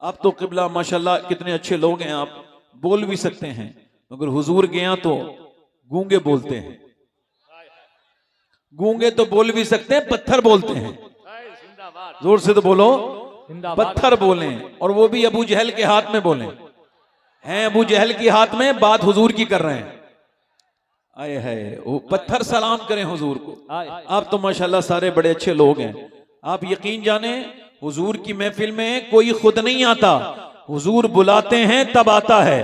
आप तो क़िबला माशाल्लाह कितने अच्छे लोग हैं, आप बोल भी सकते हैं, मगर हुजूर गया तो गूंगे बोलते हैं। गूंगे तो बोल भी सकते हैं, पत्थर बोलते हैं। जोर से तो बोलो, पत्थर बोले, और वो भी अबू जहल के हाथ में बोले हैं। अबू जहल के हाथ में बात हुजूर की कर रहे हैं। आए है वो पत्थर सलाम करें हुजूर को। आप तो माशाल्लाह सारे बड़े अच्छे लोग हैं। आप यकीन जाने हुजूर की महफिल में कोई खुद नहीं आता, हुजूर बुलाते हैं तब आता है।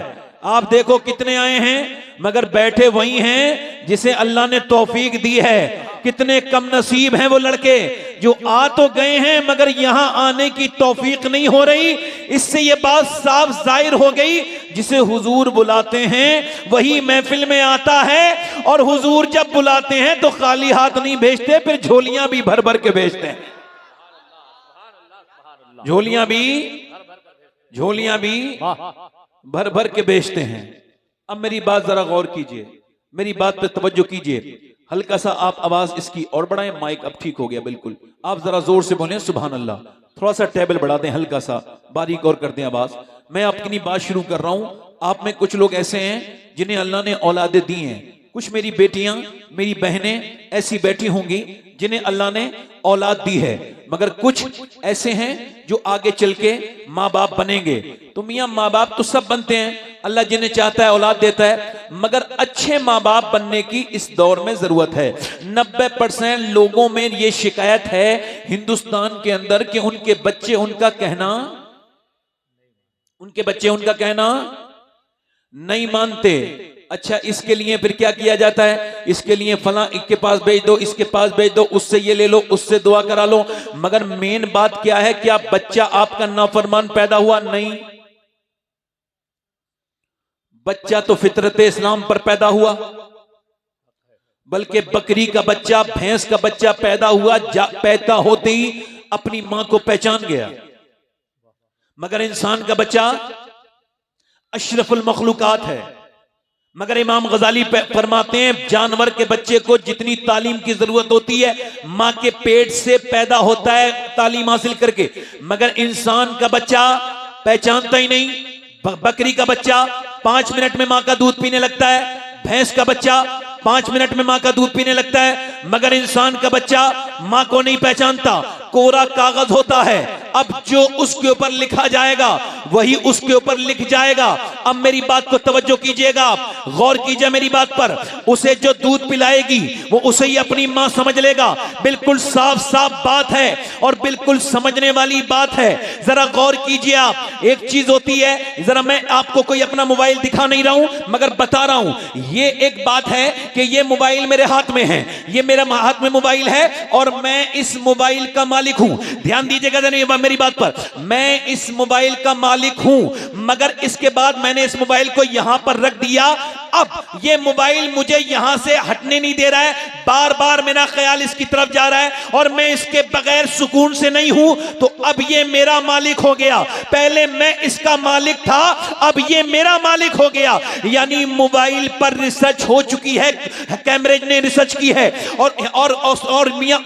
आप देखो कितने आए हैं मगर बैठे वही हैं जिसे अल्लाह ने तौफीक दी है। कितने कम नसीब हैं वो लड़के जो आ तो गए हैं मगर यहां आने की तौफीक नहीं हो रही। इससे ये बात साफ जाहिर हो गई, जिसे हुजूर बुलाते हैं वही महफिल में आता है। और हुजूर जब बुलाते हैं तो खाली हाथ नहीं भेजते, फिर झोलियां भी भर भर के भेजते हैं। झोलियां भी भर भर के बेचते हैं। अब मेरी बात जरा गौर कीजिए, मेरी बात पे तवज्जो कीजिए। हल्का सा आप आवाज इसकी और बढ़ाएं, माइक अब ठीक हो गया बिल्कुल। आप जरा जोर से बोलें सुभान अल्लाह। थोड़ा सा टेबल बढ़ा दें, हल्का सा बारीक और कर दें आवाज। मैं अपनी बात शुरू कर रहा हूं। आप में कुछ लोग ऐसे हैं जिन्हें अल्लाह ने औलादे दी हैं। कुछ मेरी बेटियां, मेरी बहनें ऐसी बैठी होंगी जिन्हें अल्लाह ने औलाद दी है, मगर कुछ ऐसे हैं जो आगे चल के माँ बाप बनेंगे। तो मियाँ माँ बाप तो सब बनते हैं, अल्लाह जिन्हें चाहता है औलाद देता है, मगर अच्छे माँ बाप बनने की इस दौर में जरूरत है। 90% लोगों में ये शिकायत है हिंदुस्तान के अंदर कि उनके बच्चे उनका कहना नहीं मानते। अच्छा, इसके लिए फिर क्या किया जाता है? इसके लिए फला के पास भेज दो, इसके पास भेज दो, उससे ये ले लो, उससे दुआ करा लो। मगर मेन बात क्या है? क्या बच्चा आपका नाफरमान पैदा हुआ? नहीं, बच्चा तो फितरत इस्लाम पर पैदा हुआ। बल्कि बकरी का बच्चा, भैंस का बच्चा पैदा हुआ, पैदा होते ही अपनी मां को पहचान गया। मगर इंसान का बच्चा अशरफुल मखलूकात है। मगर इमाम गजाली फरमाते हैं जानवर के बच्चे को जितनी तालीम की जरूरत होती है मां के पेट से पैदा होता है तालीम हासिल करके, मगर इंसान का बच्चा पहचानता ही नहीं। बकरी का बच्चा 5 मिनट में मां का दूध पीने लगता है, भैंस का बच्चा 5 मिनट में मां का दूध पीने लगता है, मगर इंसान का बच्चा मां को नहीं पहचानता। कोरा कागज होता है, अब जो उसके ऊपर लिखा जाएगा वही उसके ऊपर लिख जाएगा। अब मेरी बात को तवज्जो कीजिएगा, गौर कीजिए मेरी बात पर। उसे जो दूध पिलाएगी वो उसे ही अपनी मां समझ लेगा। बिल्कुल साफ साफ बात है और बिल्कुल समझने वाली बात है। जरा गौर कीजिए आप। एक चीज होती है, जरा मैं आपको कोई अपना मोबाइल दिखा नहीं रहा हूं मगर बता रहा हूं, ये एक बात है कि ये मोबाइल मेरे हाथ में है, ये मेरे हाथ में मोबाइल है और मैं इस मोबाइल का मालिक हूं। ध्यान दीजिएगा मेरी बात पर, मैं इस मोबाइल का मालिक हूं, मगर इसके बाद मैंने इस मोबाइल को यहां पर रख दिया। अब ये मोबाइल मुझे यहां से हटने नहीं दे रहा है, बार बार मेरा ख्याल इसकी तरफ जा रहा है और मैं इसके बगैर सुकून से नहीं हूं। तो अब ये मेरा मालिक हो गया। पहले मैं इसका मालिक था, अब ये मेरा मालिक हो गया। यानी मोबाइल पर रिसर्च हो चुकी है, कैम्ब्रिज ने रिसर्च की है और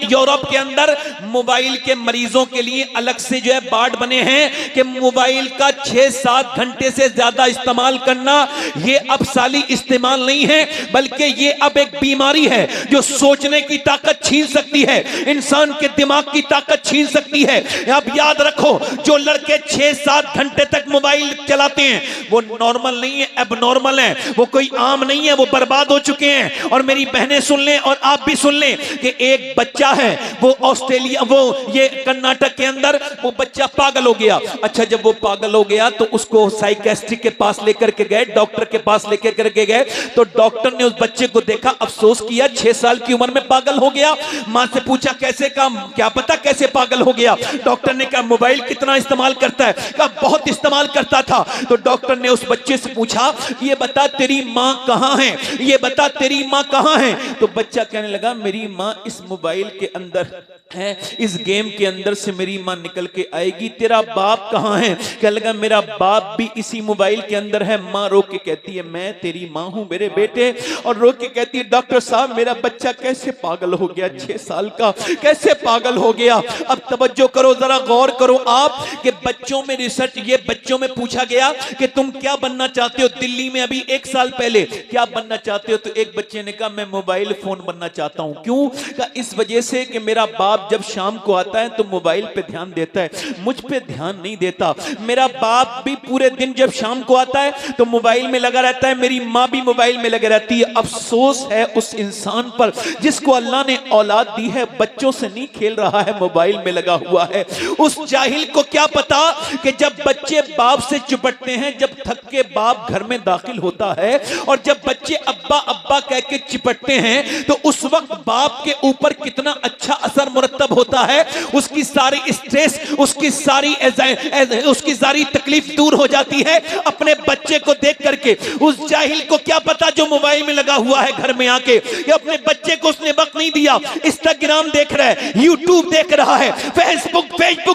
यूरोप के अंदर मोबाइल के मरीजों के लिए अलग से जो है वार्ड बने हैं कि मोबाइल का 6-7 घंटे से ज्यादा इस्तेमाल करना ये अब साली इस्तेमाल नहीं है, बल्कि ये अब एक बीमारी है जो सोचने की ताकत छीन सकती है, इंसान के दिमाग की ताकत छीन सकती है। अब याद रखो, जो लड़के 6-7 घंटे तक मोबाइल चलाते हैं वो नॉर्मल नहीं है, एबनॉर्मल है, वो कोई आम नहीं है, वो बर्बाद हो चुके हैं। और मेरी बहनें सुन लें और आप भी सुन लें कि एक बच्चा है, वो ऑस्ट्रेलिया, वो ये कर्नाटक के अंदर वो बच्चा पागल हो गया। अच्छा, जब वो पागल हो गया तो उसको साइकेट्रिस्ट के पास लेकर के गए, डॉक्टर के पास लेकर के गए, तो डॉक्टर ने उस बच्चे को देखा, अफसोस किया, 6 साल की उम्र में पागल हो गया। मां से पूछा कैसे, काम क्या पता कैसे पागल हो गया। डॉक्टर ने कहा मोबाइल कितना इस्तेमाल करता है? कहा बहुत इस्तेमाल करता था। तो डॉक्टर ने उस बच्चे से पूछा ये बता तेरी मां कहां है, ये बता तेरी मां कहां है। तो बच्चा कहने लगा मेरी मां इस मोबाइल के अंदर है, इस गेम के अंदर से मेरी मां निकल के आएगी। तेरा बाप कहां है? कहने लगा मेरा बाप भी इसी मोबाइल के अंदर है। मां रो के कहती है मैं तेरी माँ हूँ मेरे बेटे, और रो के कहती है डॉक्टर साहब मेरा बच्चा कैसे पागल हो गया, 6 साल का कैसे पागल हो गया। अब तवज्जो करो, जरा गौर करो आप कि बच्चों में रिसर्च, ये बच्चों में पूछा गया कि तुम क्या बनना चाहते हो। दिल्ली में अभी 1 साल पहले क्या बनना चाहते हो, तो एक बच्चे ने कहा मैं मोबाइल फोन बनना चाहता हूं। क्यों? कहा इस वजह से कि मेरा बाप जब शाम को आता है तो मोबाइल पे ध्यान देता है, मुझ पे ध्यान नहीं देता। मेरा बाप भी पूरे दिन जब शाम को आता है तो मोबाइल में लगा रहता है, मेरी माँ भी मोबाइल में लगी रहती है। अफसोस है उस इंसान पर जिसको अल्लाह ने औलाद दी है, बच्चों से नहीं खेल रहा है, मोबाइल में लगा हुआ है। उस जाहिल को क्या पता कि जब बच्चे बाप से चिपटते हैं, जब थक के बाप घर में दाखिल होता है और जब बच्चे अब्बा अब्बा कह के चिपटते हैं तो उस वक्त बाप के ऊपर कितना अच्छा असर मुरतब होता है। उसकी सारी स्ट्रेस, उसकी सारी तकलीफ दूर हो जाती है अपने बच्चे को देख करके। उस जाहिल को क्या पता जो मोबाइल में लगा हुआ है घर में आके, कि अपने बच्चे को उसने वक्त नहीं दिया, इंस्टाग्राम देख रहा है, यूट्यूब देख रहा है, फेसबुक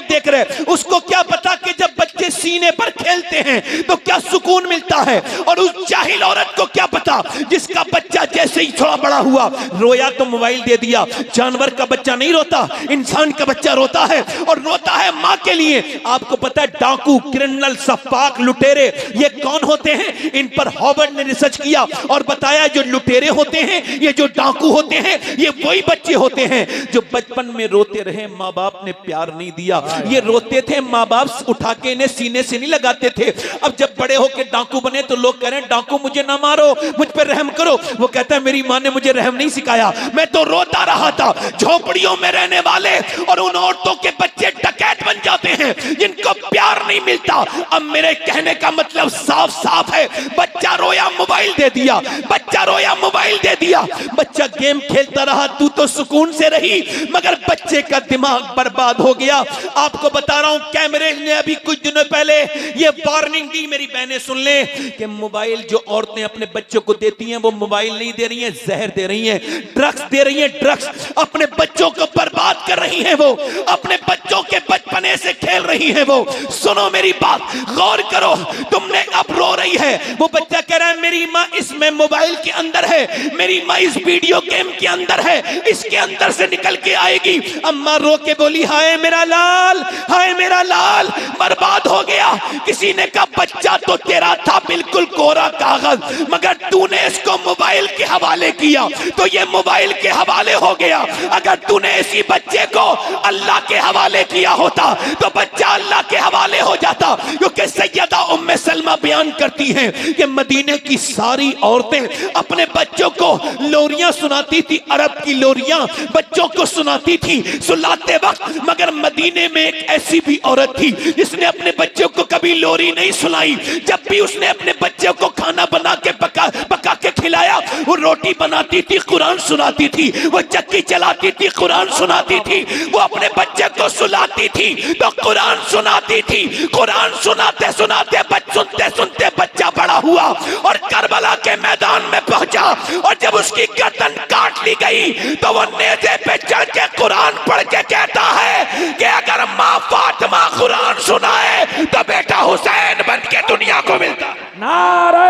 देख रहा है। उसको क्या पता कि जब बच्चे सीने पर खेलते हैं तो क्या सुकून मिलता है। और उस जाहिल औरत को क्या पता जिसका बच्चा जैसे ही थोड़ा बड़ा हुआ, रोया तो मोबाइल दे दिया। जानवर का बच्चा नहीं रोता, इंसान का बच्चा रोता है, और रोता है मां के लिए। आपको पता है डाकू, क्रिमिनल, सफाक, लुटेरे ये कौन होते हैं? इन पर हॉवर्ड ने रिसर्च किया और बताया जो लुटेरे होते हैं, ये जो डाकू होते हैं, ये वही बच्चे होते हैं जो बचपन में रोते रहे, माँ बाप ने प्यार नहीं दिया। ये रोते थे, माँ बाप उठा के इन्हें सीने से नहीं लगाते थे। अब जब बड़े होके डाकू बने तो लोग कह रहे हैं डाकू मुझे ना मारो, मुझ पर रहम करो। वो कहता है मेरी माँ ने मुझे रहम नहीं सिखाया, मैं तो रोता रहा था। झोपड़ियों में रहने वाले और उन औरतों के बच्चे डकैत बन जाते हैं जिनको प्यार नहीं मिलता। अब मेरे कहने का मतलब साफ साफ है, बच्चा रोया मोबाइल दे दिया, बच्चा रोया मोबाइल दे दिया, बच्चा गेम खेलता रहा, तू तो सुकून से रही, मगर बच्चे का दिमाग बर्बाद हो गया। आपको बता रहा हूं, कैमरे ने अभी कुछ दिनों पहले ये वार्निंग दी, मेरी बहनें सुन ले, कि मोबाइल जो औरतें अपने बच्चों को देती हैं वो मोबाइल नहीं दे रही हैं, जहर दे रही हैं, ड्रग्स दे रही हैं। ड्रग्स अपने बच्चों को बर्बाद कर रही हैं, वो अपने बच्चों के बचपने से खेल रही हैं। वो सुनो मेरी बात, गौर करो, तुमने अब रो रही है, वो बच्चा कह रहा है मेरी माँ इसमें मोबाइल के अंदर है, मेरी माँ इस वीडियो गेम के अंदर है, इसके अंदर से निकल के आएगी। अम्मा रो के बोली हाय मेरा लाल, हाय मेरा लाल, बर्बाद हो गया। किसी ने कहा बच्चा तो तेरा था बिल्कुल कोरा कागज, मगर तूने इसको मोबाइल के हवाले किया तो ये मोबाइल के हवाले हो गया। अगर तूने इसी बच्चे को अल्लाह के हवाले किया होता तो बच्चा अल्लाह के हवाले हो जाता। क्योंकि सैयदा उम्मे सलमा बयान करती हैं कि मदीने की सारी औरतें अपने बच्चों को लोरियां सुनाती थी, अरब की लोरियां बच्चों को सुनाती थी सुलाते वक्त। मगर मदीने में एक ऐसी भी औरत थी जिसने अपने बच्चों को कभी लोरी नहीं सुनाई। जब भी उसने अपने बच्चों को खाना बना के पका के खिलाया, वो रोटी बनाती थी, कुरान सुनाती थी, वो चक्की चलाती थी, कुरान सुनाती थी, वो अपने बच्चे को सुलाती थी तो कुरान सुनाती थी। कुरान सुनाते सुनाते सुनते सुनते बच्चा बड़ा हुआ और करबला के मैदान में पहुंचा, और जब उसकी गर्दन काट ली गई तो वो नेज़े पे चढ़ के कुरान पढ़ के कहता है कि अगर माँ फातिमा कुरान सुनाए तो बेटा हुसैन बन के दुनिया को मिलता। नारे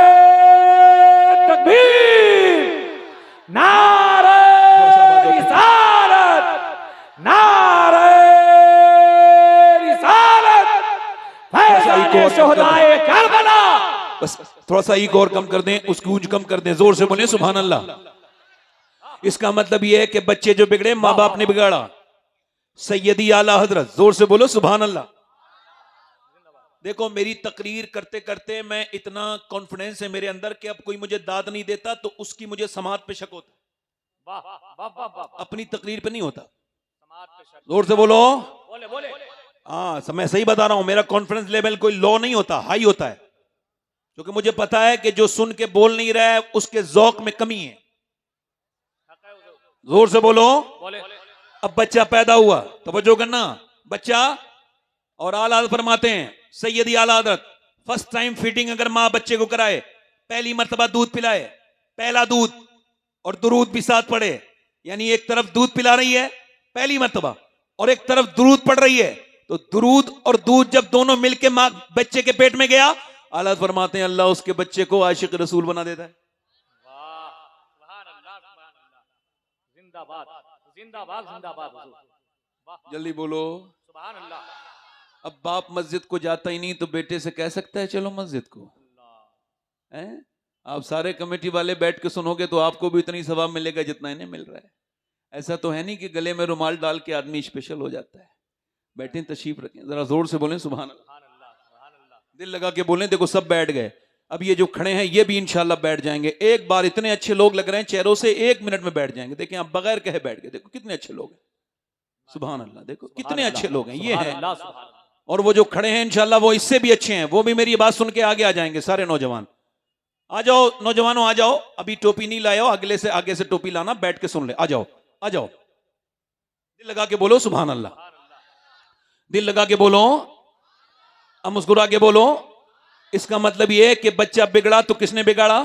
तकबीर, नारे रिसालत, नारे रिसालत, फैज़ाने शुहदाए करबला। बस थोड़ा सा ईगो और कम कर दें, उसकी गूंज कम कर दें, जोर से बोले सुभान अल्लाह। इसका मतलब यह है कि बच्चे जो बिगड़े माँ बाप ने बिगाड़ा। सैयदी आला हजरत, जोर से बोलो सुभान अल्लाह। देखो मेरी तकरीर करते करते मैं इतना कॉन्फिडेंस है मेरे अंदर कि अब कोई मुझे दाद नहीं देता तो उसकी मुझे समात पे शक होता, अपनी तकरीर पे नहीं होता। जोर से बोलो। हाँ, मैं सही बता रहा हूं, मेरा कॉन्फिडेंस लेवल कोई लो नहीं होता, हाई होता है, क्योंकि मुझे पता है कि जो सुन के बोल नहीं रहा है उसके ज़ौक़ में कमी है। जोर से बोलो। अब बच्चा पैदा हुआ, तवज्जो करना, बच्चा, और आला फरमाते हैं सैयदी आला हज़रत, फर्स्ट टाइम फीडिंग अगर माँ बच्चे को कराए, पहली मर्तबा दूध पिलाए, पहला दूध और दुरूद भी साथ पढ़े, यानी एक तरफ दूध पिला रही है पहली मर्तबा और एक तरफ दुरूद पढ़ रही है, तो दुरूद और दूध जब दोनों मिलके माँ बच्चे के पेट में गया, आला फरमाते हैं अल्लाह उसके बच्चे को आशिक रसूल बना देता है। जिंदाबाद जिंदाबाद जिंदाबाद हुजूर। वाह, जल्दी बोलो। सुभान अल्लाह। अब बाप मस्जिद को जाता ही नहीं तो बेटे से कह सकता है चलो मस्जिद को? हैं? आप सारे कमेटी वाले बैठ के सुनोगे तो आपको भी उतनी सवाब मिलेगा जितना इन्हें मिल रहा है। ऐसा तो है नहीं कि गले में रुमाल डाल के आदमी स्पेशल हो जाता है। बैठे तशरीफ रखें, जरा जोर से बोलें सुभान अल्लाह। सुभान अल्लाह सुभान अल्लाह। दिल लगा के बोलें। देखो सब बैठ गए, अब ये जो खड़े हैं ये भी इंशाल्लाह बैठ जाएंगे। एक बार इतने अच्छे लोग लग रहे हैं चेहरों से, 1 मिनट में बैठ जाएंगे। देखिए आप बगैर कहे बैठ गए। देखो कितने अच्छे लोग हैं, सुभान अल्लाह। देखो कितने अच्छे लोग हैं ये हैं। अल्लाह सुभान अल्लाह। और वो जो खड़े हैं इंशाल्लाह वो इससे भी अच्छे हैं। वो भी मेरी बात सुन के आगे आ जाएंगे। सारे नौजवान आ जाओ, नौजवानों आ जाओ। अभी टोपी नहीं लाए हो, अगले से आगे से टोपी लाना, बैठ के सुन ले। आ जाओ आ जाओ। दिल लगा के बोलो सुभान अल्लाह। दिल लगा के बोलो, अब मुस्कुरा के बोलो। इसका मतलब ये है कि बच्चा बिगड़ा तो किसने बिगाड़ा?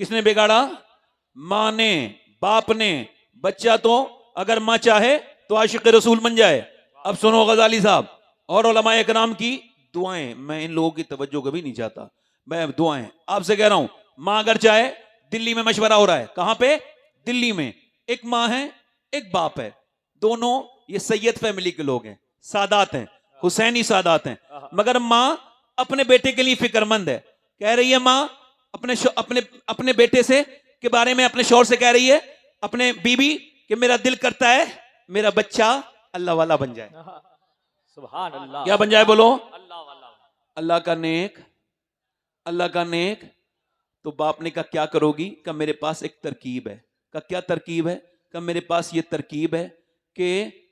किसने बिगाड़ा? मां ने, बाप ने। बच्चा तो अगर मां चाहे तो आशिक रसूल बन जाए। अब सुनो गजाली साहब और उलमाए इकराम की दुआएं। मैं इन लोगों की तवज्जो कभी नहीं चाहता, मैं दुआएं आपसे कह रहा हूं। मां अगर चाहे, दिल्ली में मशवरा हो रहा है। कहां पे? दिल्ली में। एक मां है एक बाप है, दोनों ये सैयद फैमिली के लोग हैं, सादात हैं, हुसैनी सादात हैं। मगर मां अपने बेटे के लिए फिक्रमंद है। कह रही है मां अपने बेटे से के बारे में अपने शौहर से कह रही है, अपने बीबी, कि मेरा दिल करता है मेरा बच्चा अल्लाह वाला बन जाए। सुभान अल्लाह। क्या बन जाए बोलो? अल्लाह वाला। अल्लाह का नेक, अल्लाह का नेक। तो बाप ने कहा क्या करोगी? का मेरे पास एक तरकीब है। का क्या तरकीब है? का मेरे पास ये तरकीब है कि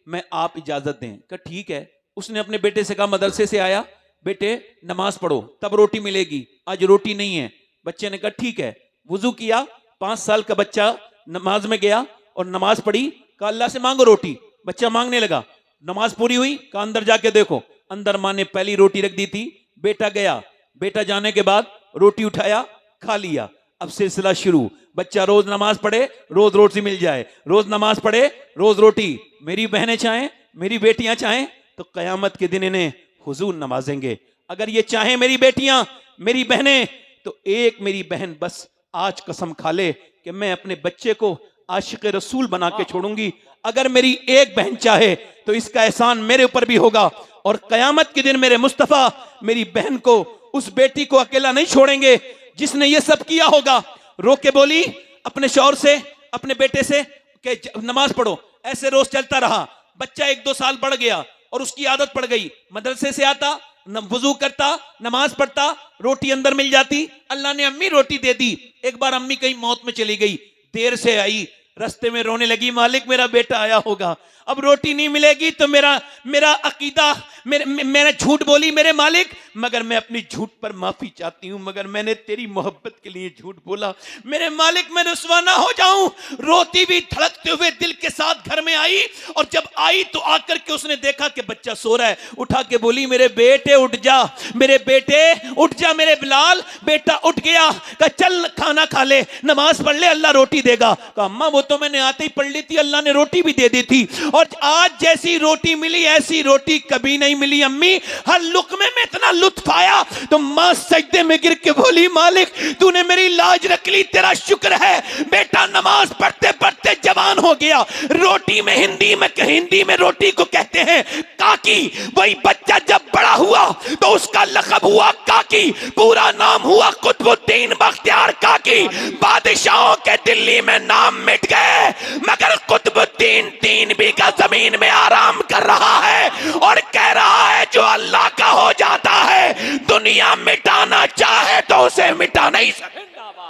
मैं आप इजाजत दें। का ठीक है। उसने अपने बेटे से कहा, मदरसे से आया, बेटे नमाज पढ़ो तब रोटी मिलेगी, आज रोटी नहीं है। बच्चे ने कहा ठीक है। वुजू किया, 5 साल का बच्चा नमाज में गया और नमाज पढ़ी। कहा अल्लाह से मांगो रोटी। बच्चा मांगने लगा, नमाज पूरी हुई। कहा अंदर जाके देखो। अंदर मां ने पहली रोटी रख दी थी। बेटा गया, बेटा जाने के बाद रोटी उठाया, खा लिया। अब सिलसिला शुरू। बच्चा रोज नमाज पढ़े, रोज रोटी मिल जाए, रोज नमाज पढ़े, रोज रोटी। मेरी बहनें चाहें, मेरी बेटियां चाहें तो कयामत के दिन इन्हें हुजूर नवाजेंगे। अगर ये चाहें मेरी बेटियां, मेरी बहनें, तो एक मेरी बहन बस आज कसम खा ले कि मैं अपने बच्चे को आशिक रसूल बना के छोड़ूंगी। अगर मेरी एक बहन चाहे तो इसका एहसान मेरे ऊपर भी होगा। और कयामत के दिन मेरे मुस्तफा मेरी बहन को, उस बेटी को अकेला नहीं छोड़ेंगे जिसने ये सब किया होगा। रो के बोली अपने शौहर से, अपने बेटे से कि नमाज पढ़ो। ऐसे रोज चलता रहा। बच्चा 1-2 साल बढ़ गया और उसकी आदत पड़ गई। मदरसे से आता, वुजू करता, नमाज पढ़ता, रोटी अंदर मिल जाती। अल्लाह ने अम्मी रोटी दे दी। एक बार अम्मी कहीं मौत में चली गई, देर से आई, रास्ते में रोने लगी, मालिक मेरा बेटा आया होगा, अब रोटी नहीं मिलेगी तो मेरा अकीदा, मैंने झूठ बोली मेरे मालिक, मगर मैं अपनी झूठ पर माफी चाहती हूं, मगर मैंने तेरी मोहब्बत के लिए झूठ बोला मेरे मालिक, मैं रुसवा ना हो जाऊं। रोती भी धड़कते हुए दिल के साथ घर में आई और जब आई तो आकर के उसने देखा कि बच्चा सो रहा है। उठा के बोली मेरे बेटे उठ जा, मेरे बेटे उठ जा, मेरे बिलाल। बेटा उठ गया, कहा चल खाना खा ले, नमाज पढ़ ले, अल्लाह रोटी देगा। कहा अम्मा वो तो मैंने आते ही पढ़ ली थी, अल्लाह ने रोटी भी दे दी थी, और आज जैसी रोटी मिली ऐसी रोटी कभी नहीं मिली अम्मी। हर लुकमे में इतना लुत्फ आया तो मां सजदे में गिर के बोली मालिक तूने मेरी लाज रख ली, तेरा शुक्र है। बेटा नमाज पढ़ते पढ़ते जवान हो गया। रोटी में हिंदी में रोटी को कहते हैं काकी। वही बच्चा जब बड़ा हुआ तो उसका लक़ब हुआ काकी, पूरा नाम हुआ कुतुबुद्दीन बख्तियार काकी। बादशाहों के दिल्ली में नाम मिट गए, मगर कुतुबुद्दीन 3 बीघा जमीन में आराम कर रहा है और कह रहा है जो अल्लाह का हो जाता है दुनिया मिटाना चाहे तो उसे मिटा नहीं सकता।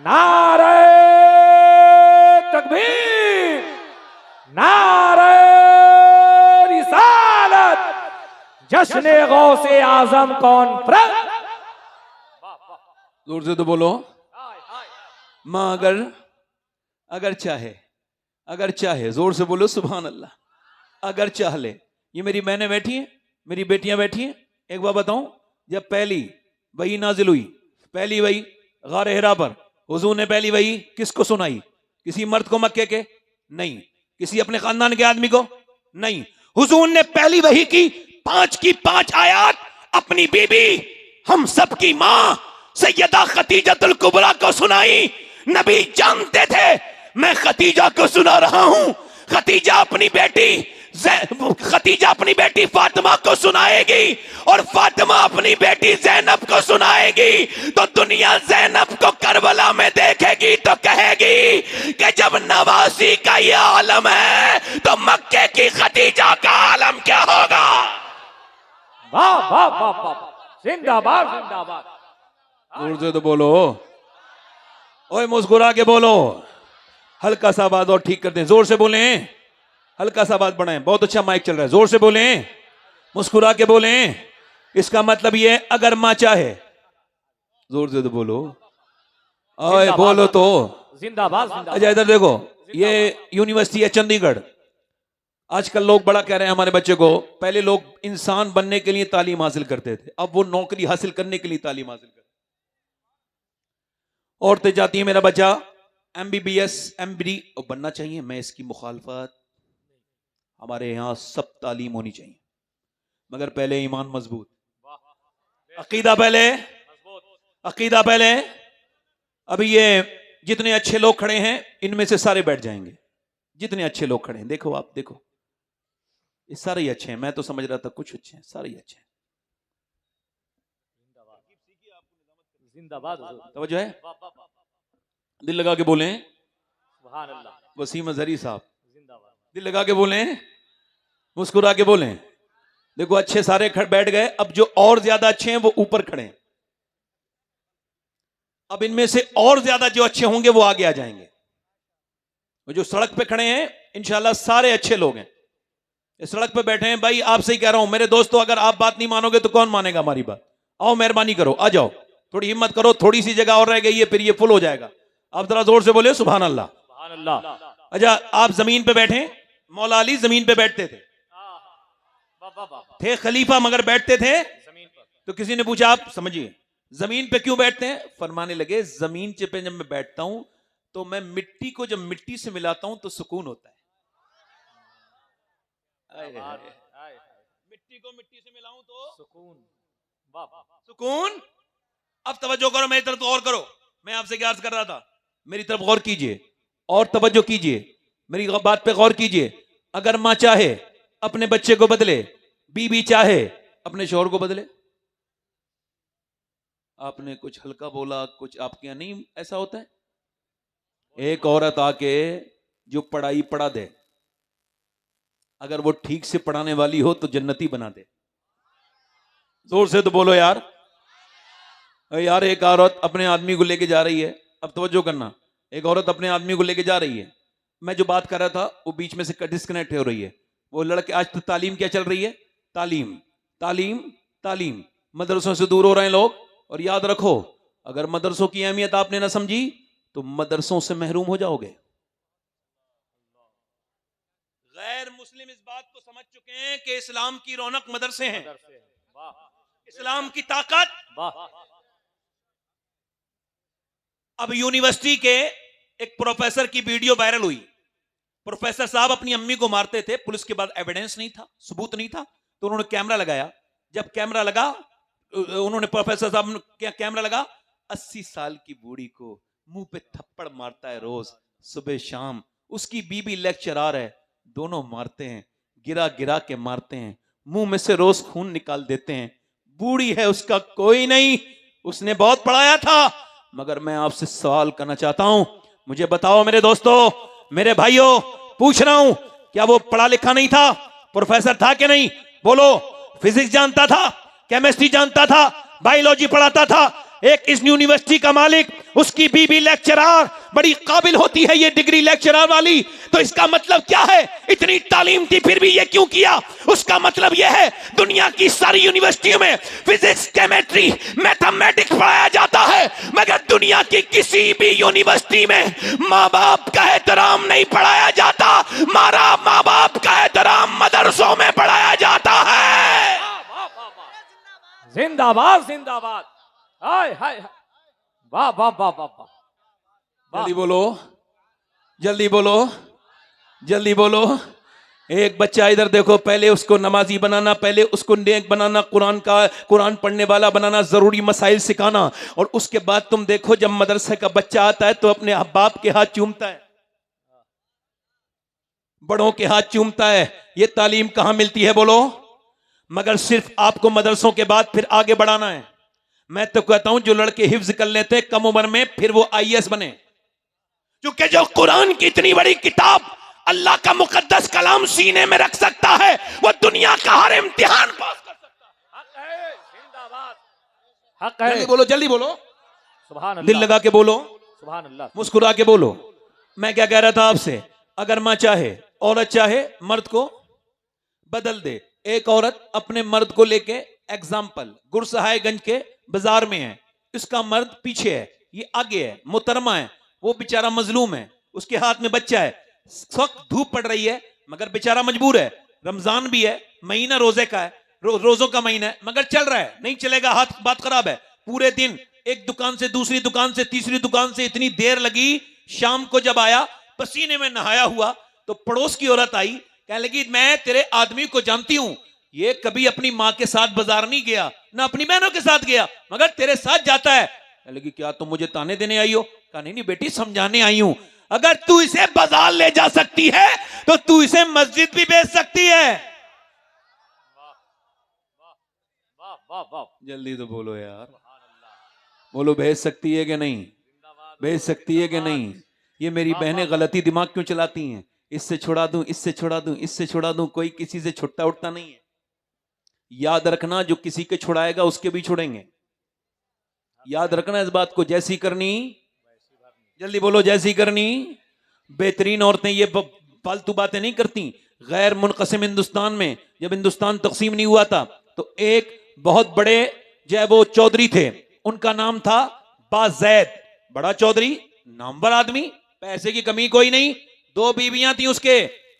नारे तकबीर, नारे रिसालत, जश्न गौसे आजम कॉन्फ्रेंस। जोर से तो बोलो। मां अगर चाहे जोर से बोलो सुभान अल्लाह। अगर चाह ले। ये मेरी बहनें बैठी हैं, मेरी बेटियां बैठी हैं। एक बार बताऊं, जब पहली वही नाजिल हुई, पहली वही गार हिरा पर, हुजूर ने पहली वही किसको सुनाई? किसी मर्द को मक्के के? नहीं। किसी अपने खानदान के आदमी को? नहीं। हुजूर ने पहली वही की 5 आयत अपनी बीबी, हम सब की मां सैयदा खदीजतुल कुबरा को सुनाई। नबी जानते थे मैं खतीजा को सुना रहा हूं। खतीजा अपनी बेटी फातिमा को सुनाएगी और फातिमा अपनी बेटी ज़ैनब को सुनाएगी। तो दुनिया ज़ैनब को करबला में देखेगी तो कहेगी कि जब नवासी का ये आलम है तो मक्के की खतीजा का आलम क्या होगा। वाह वाह वाह वाह, जिंदाबाद जिंदाबाद। जोर से तो बोलो, ओए मुस्कुरा के बोलो। हल्का सा आवाज और ठीक करते हैं, जोर से बोलें, हल्का सा आवाज बढ़ाएं। बहुत अच्छा माइक चल रहा है, जोर से बोलें, मुस्कुरा के बोलें। इसका मतलब ये अगर मां चाहे, जोर से तो बोलो, ओए बोलो तो। जिंदाबाद जिंदाबाद। अच्छा इधर देखो, ये यूनिवर्सिटी है चंडीगढ़। आजकल लोग बड़ा कह रहे हैं हमारे बच्चे को, पहले लोग इंसान बनने के लिए तालीम हासिल करते थे, अब वो नौकरी हासिल करने के लिए तालीम हासिल करते। औरतें जाती हैं मेरा बच्चा MBBS MBD बनना चाहिए, मैं इसकी मुखालफत। हमारे यहां सब तालीम होनी चाहिए, मगर पहले ईमान मजबूत, अकीदा पहले। अभी ये जितने अच्छे लोग खड़े हैं इनमें से सारे बैठ जाएंगे। जितने अच्छे लोग खड़े हैं, देखो आप देखो, ये सारे ही अच्छे हैं। मैं तो समझ रहा था कुछ अच्छे हैं, सारे ही अच्छे हैं। जिंदाबाद। तवज्जो है, दिल लगा के बोलें। सुभान अल्लाह। वसीम अजहरी साहब, जिंदाबाद। दिल लगा के बोलें, मुस्कुरा के बोलें। देखो अच्छे सारे बैठ गए, अब जो और ज्यादा अच्छे हैं वो ऊपर खड़े हैं। अब इनमें से और ज्यादा जो अच्छे होंगे वो आगे आ जाएंगे। वो जो सड़क पे खड़े हैं इंशाल्लाह सारे अच्छे लोग हैं। इस सड़क पे बैठे हैं भाई, आपसे ही कह रहा हूं मेरे दोस्तों, अगर आप बात नहीं मानोगे तो कौन मानेगा हमारी बात। आओ मेहरबानी करो, आ जाओ, थोड़ी हिम्मत करो, थोड़ी सी जगह और रह गई है, फिर ये फुल हो जाएगा। आप जरा जोर से बोले सुभान अल्लाह। सुभान अल्लाह। अच्छा आप जमीन पे बैठे, मौला अली जमीन पे बैठते थे, थे खलीफा मगर बैठते थे जमीन पर। तो किसी ने पूछा आप समझिए जमीन पे क्यों बैठते हैं। फरमाने लगे जमीन पे जब मैं बैठता हूं तो मैं मिट्टी को जब मिट्टी से मिलाता हूं तो सुकून होता है। मिट्टी को मिट्टी से मिलाऊं तो सुकून। वाह सुकून। अब तवज्जो करो, मेरी तरफ गौर करो। मैं आपसे क्या अर्ज कर रहा था, मेरी तरफ गौर कीजिए और तवज्जो कीजिए, मेरी बात पे गौर कीजिए। अगर मां चाहे अपने बच्चे को बदले, बीवी चाहे अपने शौहर को बदले। आपने कुछ हल्का बोला, कुछ आपके यहां नहीं ऐसा होता है। एक औरत आके जो पढ़ाई पढ़ा दे, अगर वो ठीक से पढ़ाने वाली हो तो जन्नती बना दे। जोर से तो बोलो यार। यार एक औरत अपने आदमी को लेके जा रही है, अब तवज्जो करना, एक औरत अपने आदमी को लेके जा रही है। मैं जो बात कर रहा था वो बीच में से डिस्कनेक्ट हो रही है। वो लड़के आज तो तालीम क्या चल रही है, तालीम तालीम तालीम। मदरसों से दूर हो रहे हैं लोग। और याद रखो, अगर मदरसों की अहमियत आपने ना समझी तो मदरसों से महरूम हो जाओगे। गैर मुस्लिम इस बात को समझ चुके हैं कि इस्लाम की रौनक मदरसे हैं, इस्लाम की ताकत। अब यूनिवर्सिटी के एक प्रोफेसर की वीडियो वायरल हुई। प्रोफेसर साहब अपनी अम्मी को मारते थे, पुलिस के पास एविडेंस नहीं था, सबूत नहीं था, तो उन्होंने कैमरा लगाया। जब कैमरा लगा, उन्होंने प्रोफेसर साहब ने क्या कैमरा लगा, 80 साल की बूढ़ी को मुंह पे थप्पड़ मारता है रोज सुबह शाम। उसकी बीबी लेक्चरर है, दोनों मारते हैं, गिरा गिरा के मारते हैं, मुंह में से रोज खून निकाल देते हैं। बूढ़ी है, उसका कोई नहीं, उसने बहुत पढ़ाया था। मगर मैं आपसे सवाल करना चाहता हूं, मुझे बताओ मेरे दोस्तों, मेरे भाइयों, पूछ रहा हूं, क्या वो पढ़ा लिखा नहीं था? प्रोफेसर था कि नहीं? बोलो। फिजिक्स जानता था, केमिस्ट्री जानता था, बायोलॉजी पढ़ाता था। एक इस यूनिवर्सिटी का मालिक, उसकी बीबी लेक्चरर, बड़ी काबिल होती है ये डिग्री लेक्चरर वाली, तो इसका मतलब क्या है? इतनी तालीम थी फिर भी ये क्यों किया? उसका मतलब यह है दुनिया की सारी यूनिवर्सिटियों में फिजिक्स, केमिस्ट्री, मैथमेटिक्स पढ़ाया जाता है, मगर दुनिया की किसी भी यूनिवर्सिटी में माँ बाप का एहतराम नहीं पढ़ाया जाता। मारा माँ बाप का एहतराम मदरसों में पढ़ाया जाता है। जिंदाबाद जिंदाबाद। हाय हाय, वाह वाह वाह वाह वाह। जल्दी बोलो, जल्दी बोलो, जल्दी बोलो। एक बच्चा इधर देखो, पहले उसको नमाजी बनाना, पहले उसको नेक बनाना, कुरान पढ़ने वाला बनाना, जरूरी मसाइल सिखाना, और उसके बाद तुम देखो जब मदरसे का बच्चा आता है तो अपने बाप के हाथ चूमता है। बड़ों के हाथ चूमता है। ये तालीम कहां मिलती है बोलो? मगर सिर्फ आपको मदरसों के बाद फिर आगे बढ़ाना है। मैं तो कहता हूं जो लड़के हिफ्ज कर लेते हैं कम उम्र में, फिर वो आईएएस बने। क्योंकि जो कुरान की इतनी बड़ी किताब, अल्लाह का मुकद्दस कलाम सीने में रख सकता है, वो दुनिया का हर इम्तिहान पास कर सकता है। हक है, जिंदाबाद, हक है। जल्दी बोलो, जल्दी बोलो, सुभान दिल अल्लाह, लगा के बोलो, सुभान अल्लाह। मुस्कुरा के बोलो। मैं क्या कह रहा था आपसे? अगर मां चाहे, औरत चाहे मर्द को बदल दे। एक औरत अपने मर्द को लेके, एग्जाम्पल गुरसहायगंज के बाजार में है, इसका मर्द पीछे है, ये आगे है, मोहतरमा है, वो बेचारा मजलूम है, उसके हाथ में बच्चा है, सख्त धूप पड़ रही है, मगर बेचारा मजबूर है। रमजान भी है, महीना रोजे का है, रोजों का महीना है, मगर चल रहा है, नहीं चलेगा, हाथ बात खराब है। पूरे दिन एक दुकान से दूसरी दुकान से तीसरी दुकान से इतनी देर लगी। शाम को जब आया पसीने में नहाया हुआ, तो पड़ोस की औरत आई, कहने लगी मैं तेरे आदमी को जानती हूं, ये कभी अपनी मां के साथ बाजार नहीं गया, ना अपनी बहनों के साथ गया, मगर तेरे साथ जाता है। कहने लगी क्या तुम मुझे ताने देने आई हो? कहा नहीं नहीं बेटी, समझाने आई हूं। अगर तू इसे बाजार ले जा सकती है तो तू इसे मस्जिद भी भेज सकती है। वाह वाह वाह, जल्दी तो बोलो यार, बोलो भेज सकती है कि नहीं? भेज सकती है कि नहीं? ये मेरी बहनें गलती दिमाग क्यों चलाती हैं? इससे छुड़ा दूं, इससे छुड़ा दूं, इससे छुड़ा दूं, कोई किसी से छुट्टा उठता नहीं है। याद रखना, जो किसी के छुड़ाएगा उसके भी छुड़ेंगे। याद रखना इस बात को। जैसी करनी, जल्दी बोलो, जैसी करनी। बेहतरीन औरतें ये फालतू बातें नहीं करती। गैर मुनक़सिम हिंदुस्तान में जब हिंदुस्तान तकसीम नहीं हुआ था, तो एक बहुत बड़े जो है वो चौधरी थे, उनका नाम था बाज़ैद। बड़ा चौधरी, नामवर आदमी, पैसे की कमी कोई नहीं। 2 बीवियां थी उसके,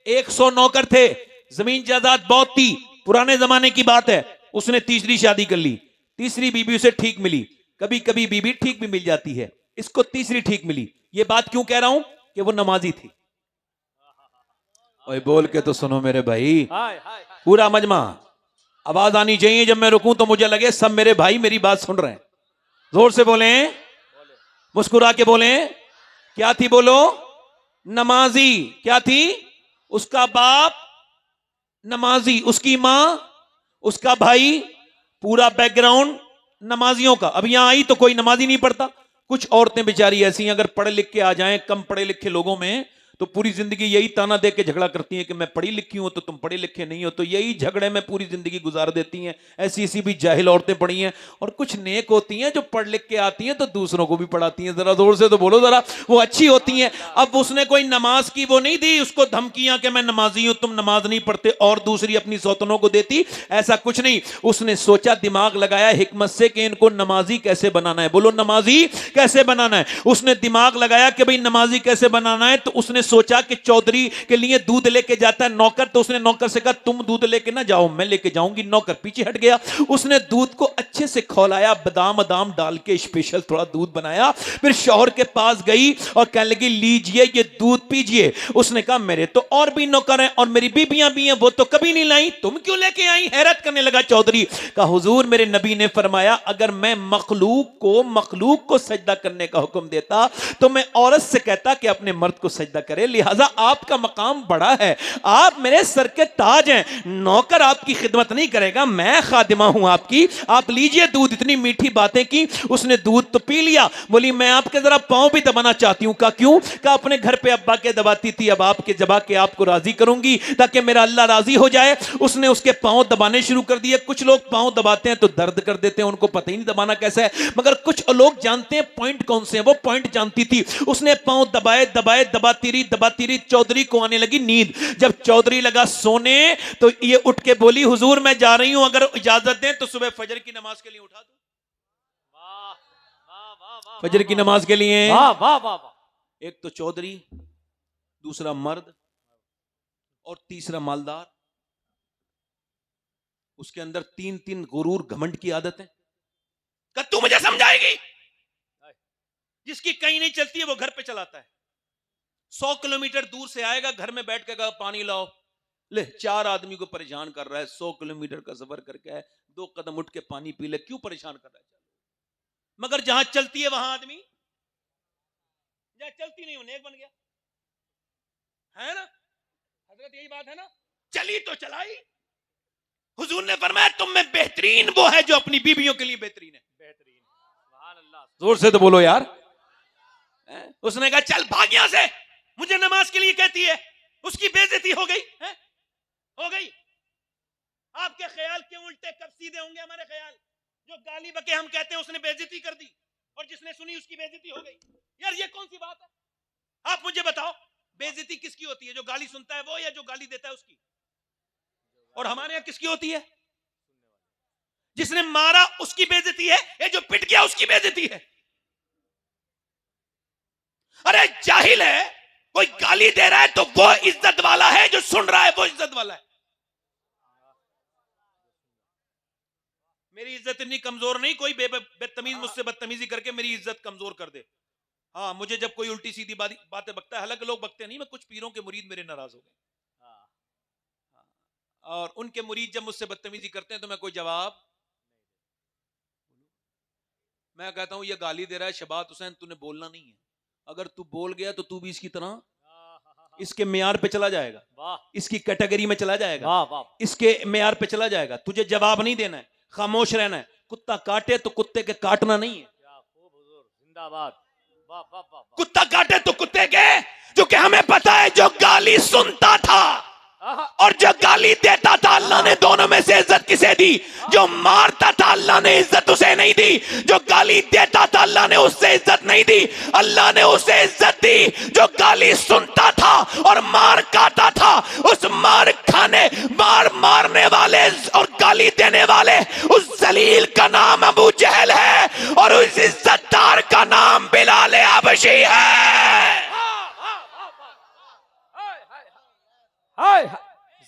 100 नौकर थे, जमीन जायदाद बहुत थी, पुराने जमाने की बात है। उसने तीसरी शादी कर ली। तीसरी बीबी उसे ठीक मिली। कभी कभी बीबी ठीक भी मिल जाती है, इसको तीसरी ठीक मिली। ये बात क्यों कह रहा हूं? कि वो नमाजी थी। ओए बोल के तो सुनो मेरे भाई, हाय हाय हाय। पूरा मजमा आवाज आनी चाहिए। जब मैं रुकूं तो मुझे लगे सब मेरे भाई मेरी बात सुन रहे हैं। जोर से बोलें, मुस्कुरा के बोलें। क्या थी बोलो? नमाजी। क्या थी? उसका बाप नमाजी, उसकी मां, उसका भाई, पूरा बैकग्राउंड नमाजियों का। अब यहां आई तो कोई नमाजी नहीं पढ़ता। कुछ औरतें बेचारी ऐसी हैं, अगर पढ़े लिख के आ जाएं कम पढ़े लिखे लोगों में, तो पूरी जिंदगी यही ताना दे के झगड़ा करती हैं कि मैं पढ़ी लिखी हूं तो तुम पढ़े लिखे नहीं हो, तो यही झगड़े में पूरी जिंदगी गुजार देती हैं। ऐसी ऐसी भी जाहिल औरतें पढ़ी हैं। और कुछ नेक होती हैं जो पढ़ लिख के आती हैं तो दूसरों को भी पढ़ाती हैं। जरा जोर से तो बोलो जरा, वो अच्छी होती हैं। अब उसने कोई नमाज की वो नहीं दी उसको धमकियां कि मैं नमाजी हूं, तुम नमाज नहीं पढ़ते, और दूसरी अपनी सौतनों को देती, ऐसा कुछ नहीं। उसने सोचा, दिमाग लगाया हिकमत से कि इनको नमाजी कैसे बनाना है। बोलो नमाजी कैसे बनाना है। उसने दिमाग लगाया कि भाई नमाजी कैसे बनाना है। तो उसने सोचा कि चौधरी के लिए दूध लेके जाता है नौकर, तो उसने नौकर से कहा तुम दूध लेके ना जाओ, मैं लेके जाऊंगी। नौकर पीछे हट गया। उसने दूध को अच्छे से खौलाया, बादाम बादाम डाल के स्पेशल थोड़ा दूध बनाया। फिर शौहर के पास गई और कहने लगी लीजिए ये दूध पीजिए। उसने कहा मेरे तो और भी नौकर हैं और मेरी बीबियां भी हैं, वो तो कभी नहीं लाई, तुम क्यों लेके आई? हैरत करने लगा चौधरी। कहा हुजूर मेरे नबी ने फरमाया अगर मैं मखलूक को सजदा करने का हुक्म देता तो मैं औरत से कहता कि अपने मर्द को सजदा करे। लिहाजा आपका मकाम बड़ा है, आप मेरे सर के ताज हैं। नौकर आपकी खिदमत नहीं करेगा, मैं खादिमा हूं आपकी। आप लीजिए दूध। इतनी मीठी बातें की। उसने दूध तो पी लिया। बोली मैं आपके जरा पांव भी दबाना चाहती हूं। कहा क्यों? कहा अपने घर पे अब्बा के दबाती थी, अब आपके दबा के आपको राजी करूंगी ताकि मेरा अल्लाह राजी हो जाए। उसने उसके पांव दबाने शुरू कर दिए। कुछ लोग पांव दबाते हैं तो दर्द कर देते हैं, उनको पता ही नहीं दबाना कैसा है, मगर कुछ लोग जानते हैं पॉइंट कौन से हैं। वो पॉइंट जानती थी। उसने पांव दबाए दबाए, दबाती रही। चौधरी को आने लगी नींद। जब चौधरी लगा सोने तो ये उठ के बोली हुजूर मैं जा रही हूं, अगर इजाजत दें तो सुबह फजर की नमाज के लिए उठा दूं। वाह वाह वाह वाह, फजर की नमाज के लिए। वाह वाह वाह वाह। एक तो चौधरी, दूसरा मर्द, और तीसरा मालदार। उसके अंदर 3 गुरूर घमंड की आदत है। तू मुझे समझाएगी? जिसकी कहीं नहीं चलती है वो घर पे चलाता है। 100 किलोमीटर दूर से आएगा, घर में बैठ के कहा पानी लाओ, ले 4 आदमी को परेशान कर रहा है। 100 किलोमीटर का सफर करके है, 2 कदम उठ के पानी पी ले, क्यों परेशान कर रहा है? मगर जहां चलती है वहां आदमी, जहां चलती नहीं वो नेक बन गया है ना। हजरत यही बात है ना। चली तो चलाई। हुजूर ने फरमाया तुम में बेहतरीन वो है जो अपनी बीवियों के लिए बेहतरीन है। बेहतरीन, सुभान अल्लाह। जोर से तो बोलो यार। उसने कहा चल भाग यहां से, मुझे नमाज के लिए कहती है। उसकी बेइज्जती हो गई है? हो गई। आपके ख्याल के उल्टे कब सीधे होंगे हमारे ख्याल। जो गाली बके हम कहते हैं उसने बेइज्जती कर दी और जिसने सुनी उसकी बेइज्जती हो गई। यार ये कौन सी बात है? आप मुझे बताओ बेइज्जती किसकी होती है? जो गाली सुनता है वो या जो गाली देता है उसकी? और हमारे यहां किसकी होती है? जिसने मारा उसकी बेइज्जती है या जो पिट गया उसकी बेइज्जती है? अरे जाहिल है, कोई गाली दे रहा है तो वो इज्जत वाला है, जो सुन रहा है वो इज्जत वाला है। मेरी इज्जत इतनी कमजोर नहीं कोई बदतमीज मुझसे बदतमीजी करके मेरी इज्जत कमजोर कर दे। हाँ, मुझे जब कोई उल्टी सीधी बातें बकता है, हालांकि लोग बकते नहीं, मैं कुछ पीरों के मुरीद मेरे नाराज हो गए और उनके मुरीद जब मुझसे बदतमीजी करते हैं तो मैं कोई जवाब, मैं कहता हूं ये गाली दे रहा है शबात हुसैन, तूने बोलना नहीं है। अगर तू बोल गया तो तू भी इसकी तरह इसके मेयार पे चला जाएगा, इसकी कैटेगरी में चला जाएगा, इसके मेयार पे चला जाएगा। तुझे जवाब नहीं देना है, खामोश रहना है। कुत्ता काटे तो कुत्ते के काटना नहीं है। जिंदाबाद। कुत्ता काटे तो कुत्ते के, जो कि हमें पता है जो गाली सुनता था और जो गाली देता था अल्लाह ने दोनों में से इज्जत किसे दी? जो मारता था अल्लाह ने इज्जत उसे नहीं दी, जो गाली देता था अल्लाह ने उससे इज्जत नहीं दी, अल्लाह ने उसे इज्जत दी जो गाली सुनता था और मार खाता था। उस मार मारने वाले और गाली देने वाले उस जलील का नाम अबू जहल है और उस इज्जतदार का नाम बिलाल हबशी है। हाय हाय,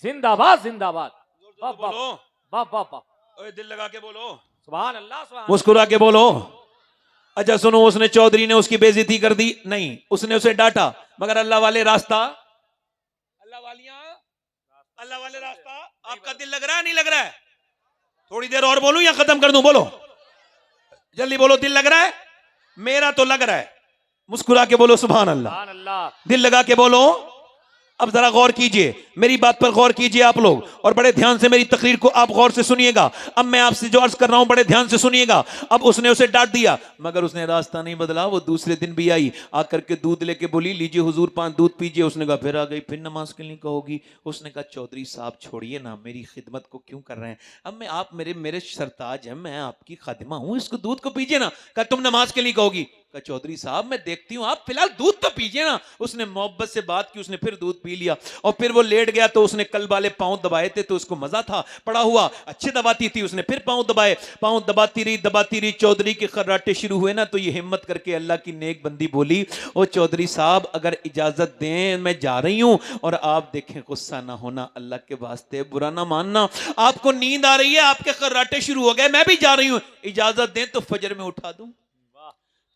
जिंदाबाद जिंदाबाद। बोलो, बाप दिल लगा के बोलो, सुभान अल्लाह, सुभान। मुस्कुरा के बोलो। अच्छा सुनो, उसने चौधरी ने उसकी बेइज्जती कर दी नहीं, उसने उसे डांटा, मगर अल्लाह वाले रास्ता, अल्लाह वाले रास्ता। आपका दिल लग रहा है नहीं लग रहा है? थोड़ी देर और बोलूं या खत्म कर दूं? बोलो जल्दी बोलो, दिल लग रहा है? मेरा तो लग रहा है। मुस्कुरा के बोलो सुभान अल्लाह, दिल लगा के बोलो। अब जरा गौर कीजिए, मेरी बात पर गौर कीजिए आप लोग, और बड़े ध्यान से मेरी तकरीर को आप गौर से सुनिएगा। अब मैं आपसे जो अर्ज कर रहा हूं बड़े ध्यान से सुनिएगा। अब उसने उसे डांट दिया, मगर उसने रास्ता नहीं बदला। वो दूसरे दिन भी आई, आकर के दूध लेके बोली लीजिए हुजूर 5 दूध पीजिए। उसने कहा फिर आ गई, फिर नमाज के लिए कहोगी? उसने कहा चौधरी साहब छोड़िए ना, मेरी खिदमत को क्यों कर रहे हैं? अब मैं आप मेरे सरताज हैं, मैं आपकी खादिमा हूं, इसको दूध को पीजिए ना। कहा तुम नमाज के लिए कहोगी? कहा चौधरी साहब मैं देखती हूं आप फिलहाल दूध तो पीजिए ना। उसने मोहब्बत से बात की, उसने फिर दूध पी लिया और फिर वो लेट गया तो उसने कल वाले पांव दबाए थे तो उसको मजा था, पड़ा हुआ अच्छे दबाती थी, उसने फिर पांव दबाए। पांव दबाती रही, चौधरी के खर्राटे शुरू हुए ना, तो ये हिम्मत करके अल्लाह की नेक बंदी बोली, ओ चौधरी साहब अगर इजाजत दें मैं जा रही हूं, और आप देखें गुस्सा ना होना, अल्लाह के वास्ते बुरा ना मानना, आपको नींद आ रही है, आपके खर्राटे शुरू हो गए, मैं भी जा रही हूं, इजाजत दें तो फजर में उठा दूं।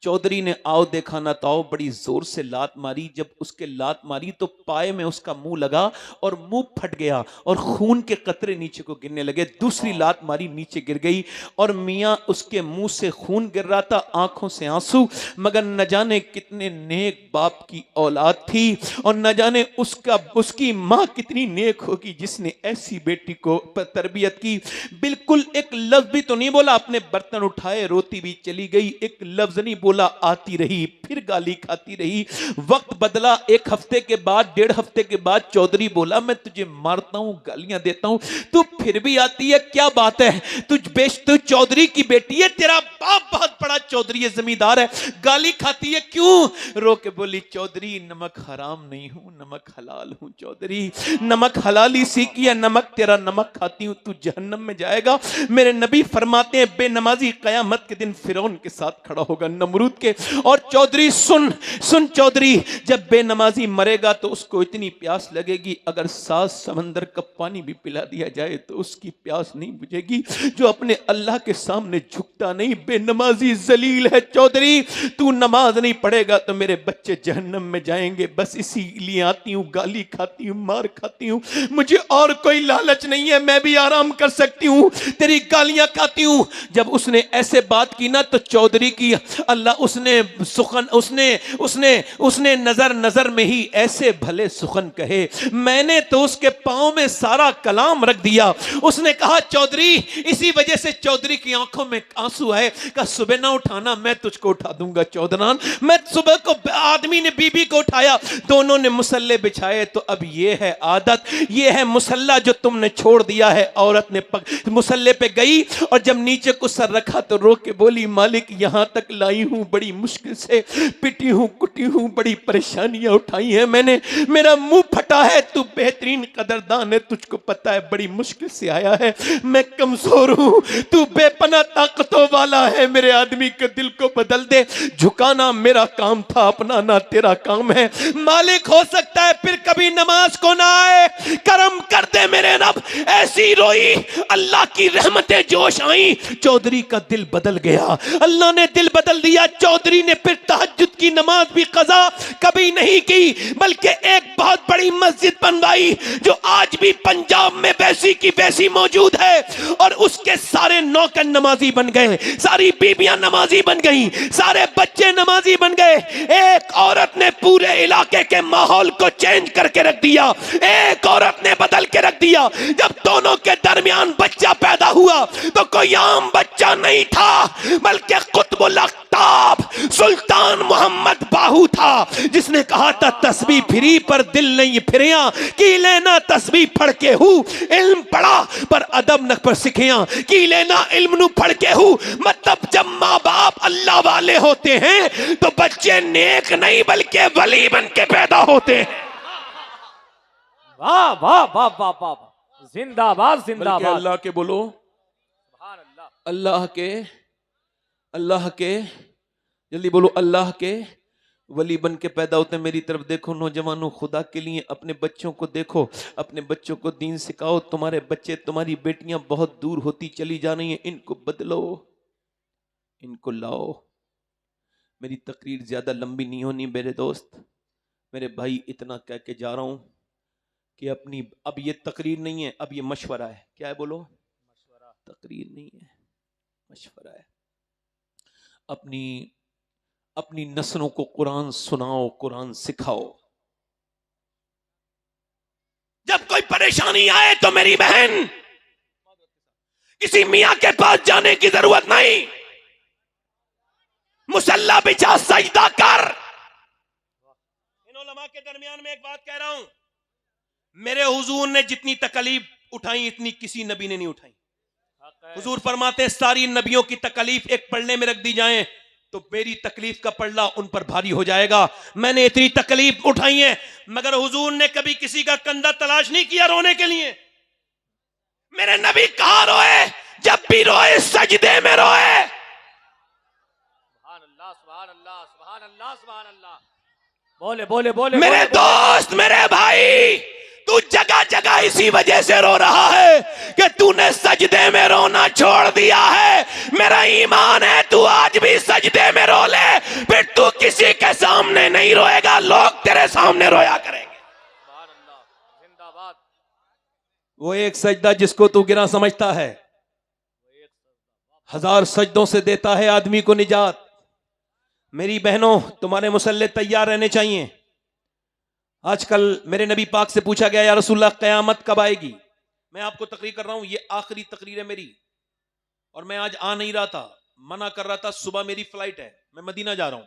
चौधरी ने आओ देखा ना ताओ बड़ी जोर से लात मारी। जब उसके लात मारी तो पाए में उसका मुंह लगा और मुंह फट गया और खून के कतरे नीचे को गिरने लगे। दूसरी लात मारी, नीचे गिर गई और मियां उसके मुंह से खून गिर रहा था, आंखों से आंसू। मगर न जाने कितने नेक बाप की औलाद थी और न जाने उसकी मां कितनी नेक होगी जिसने ऐसी बेटी को तरबियत की। बिल्कुल एक लफ्ज भी तो नहीं बोला, अपने बर्तन उठाए, रोती भी चली गई, एक लफ्ज नहीं बोला, आती रही, फिर गाली खाती रही। वक्त बदला, 1 हफ्ते के बाद, 1.5 हफ्ते के बाद चौधरी बोला मैं तुझे मारता हूं, गालियां देता हूं, तू फिर भी आती है, क्या बात है? तू चौधरी की बेटी है, तेरा बाप बहुत बड़ा चौधरी है, जमींदार है, गाली खाती है क्यों? रो के बोली चौधरी नमक हराम नहीं हूं, नमक हलाल हूं चौधरी, नमक हलाली सीखी है, नमक तेरा नमक खाती हूं, तू जहन्नम में जाएगा। मेरे नबी फरमाते हैं बेनमाजी कयामत के दिन फिरौन के साथ खड़ा होगा, नमरूद के। और चौधरी सुन चौधरी, जब बेनमाजी मरेगा तो उसको इतनी प्यास लगेगी, अगर 7 समंदर का पानी भी पिला दिया जाए तो उसकी प्यास नहीं बुझेगी। जो अपने अल्लाह के सामने झुकता नहीं, बेनमाजी दलील है चौधरी, तू नमाज नहीं पढ़ेगा तो मेरे बच्चे जहन्नम में जाएंगे, बस इसीलिए आती हूँ, गाली खाती हूँ, मार खाती हूँ, मुझे और कोई लालच नहीं है, मैं भी आराम कर सकती हूँ, तेरी गालियां खाती हूँ। जब उसने ऐसे बात की ना तो चौधरी की अल्लाह उसने सुखन उसने नजर में ही ऐसे भले सुखन कहे, मैंने तो उसके पांव में सारा कलाम रख दिया। उसने कहा चौधरी, इसी वजह से चौधरी की आंखों में आंसू आए, कहा सुबह ना उठाना, मैं तुझको उठा दूंगा चौधरान। मैं सुबह को आदमी ने बीबी को उठाया, दोनों ने मुसल्ले बिछाए, तो अब ये है आदत, ये है मुसल्ला जो तुमने छोड़ दिया है। औरत ने मुसल्ले पे गई और जब नीचे को सर रखा तो रो के बोली, मालिक यहां तक लाई हूं, बड़ी मुश्किल से पिटी हूं, कुटी हूं, बड़ी परेशानियां उठाई हैं मैंने, मेरा मुंह फटा है, तू बेहतरीन कदरदान है, तुझको पता है बड़ी मुश्किल से आया है, मैं कमजोर हूं, तू बेपना ताकतों वाला है, मेरे आदमी के दिल को बदल दे। झुकाना मेरा काम था, अपनाना तेरा काम है। मालिक हो सकता है फिर कभी नमाज को ना आए, करम कर दे मेरे रब। ऐसी रोई, अल्लाह की रहमतें जोश आई, चौधरी का दिल बदल गया, अल्लाह ने दिल बदल दिया। चौधरी ने फिर तहज्जुद की नमाज भी कज़ा कभी नहीं की, बल्कि एक बहुत बड़ी मस्जिद बनवाई जो आज भी पंजाब में वैसी की वैसी मौजूद है, और उसके सारे नौकर नमाजी बन गए, सारी बीबियां नमाजी बन गई, सारे बच्चे नमाजी बन गए। एक औरत ने पूरे इलाके के माहौल को चेंज करके रख दिया, एक औरत ने बदल के रख दिया। जब दोनों के दरमियान बच्चा पैदा हुआ तो कोई आम बच्चा नहीं था, बल्कि कुतुबुल अख्ताब सुल्तान मोहम्मद बाहू था, जिसने कहा था तस्बीह फिरी पर दिल नहीं फिरिया, की लेना तस्बीह पढ़ के हूँ, इल्म पढ़ा पर अदब न पर सिखिया, की लेना इल्म नु पढ़ के हूँ। मतलब जब माँ बाप अल्लाह वाले होते हैं तो बच्चे नेक नहीं बल्कि वली बन के पैदा होते हैं। वाह वाह वाह वाह वाह, जिंदाबाद बल्कि जिंदाबाद। अल्लाह के बोलो, सुभान अल्लाह। अल्लाह के जल्दी बोलो, अल्लाह के वली बन के पैदा होते हैं। मेरी तरफ देखो नौजवानों, खुदा के लिए अपने बच्चों को देखो, अपने बच्चों को दीन सिखाओ। तुम्हारे बच्चे, तुम्हारी बेटियां बहुत दूर होती चली जा रही हैं, इनको बदलो, इनको लाओ। मेरी तकरीर ज्यादा लंबी नहीं होनी मेरे दोस्त, मेरे भाई, इतना कह के जा रहा हूं कि अपनी, अब ये तकरीर नहीं है, अब ये मशवरा है। क्या है बोलो? मशवरा। तकरीर नहीं है, मशवरा है। अपनी नस्लों को कुरान सुनाओ, कुरान सिखाओ। जब कोई परेशानी आए तो मेरी बहन, किसी मियां के पास जाने की जरूरत नहीं, मुसल्ला बिछा, सजदा कर। इन उलमा के दरमियान में एक बात कह रहा हूं, मेरे हुजूर ने जितनी तकलीफ उठाई इतनी किसी नबी ने नहीं उठाई। हुजूर फरमाते हैं सारी नबियों की तकलीफ एक पलड़े में रख दी जाए तो मेरी तकलीफ का पल्ला उन पर भारी हो जाएगा। मैंने इतनी तकलीफ उठाई है, मगर हुजूर ने कभी किसी का कंधा तलाश नहीं किया रोने के लिए। मेरे नबी कहां रोए? जब भी रोए सजदे में रोए। सुभान अल्लाह सुभान अल्लाह सुभान अल्लाह सुभान अल्लाह। बोले बोले बोले मेरे बोले, दोस्त, मेरे भाई, तू जगह जगह इसी वजह से रो रहा है कि तूने सजदे में रोना छोड़ दिया है। मेरा ईमान है तू आज भी सजदे में रो ले, फिर तू किसी के सामने नहीं रोएगा, लोग तेरे सामने रोया करेंगे। सुभान अल्लाह, जिंदाबाद। वो एक सजदा जिसको तू गिरा समझता है, हजार सजदों से देता है आदमी को निजात। मेरी बहनों, तुम्हारे मुसल्ले तैयार रहने चाहिए। आजकल मेरे नबी पाक से पूछा गया, या रसूलल्लाह क़यामत कब आएगी? मैं आपको तकरीर कर रहा हूं, ये आखिरी तकरीर है मेरी, और मैं आज आ नहीं रहा था, मना कर रहा था, सुबह मेरी फ्लाइट है, मैं मदीना जा रहा हूं,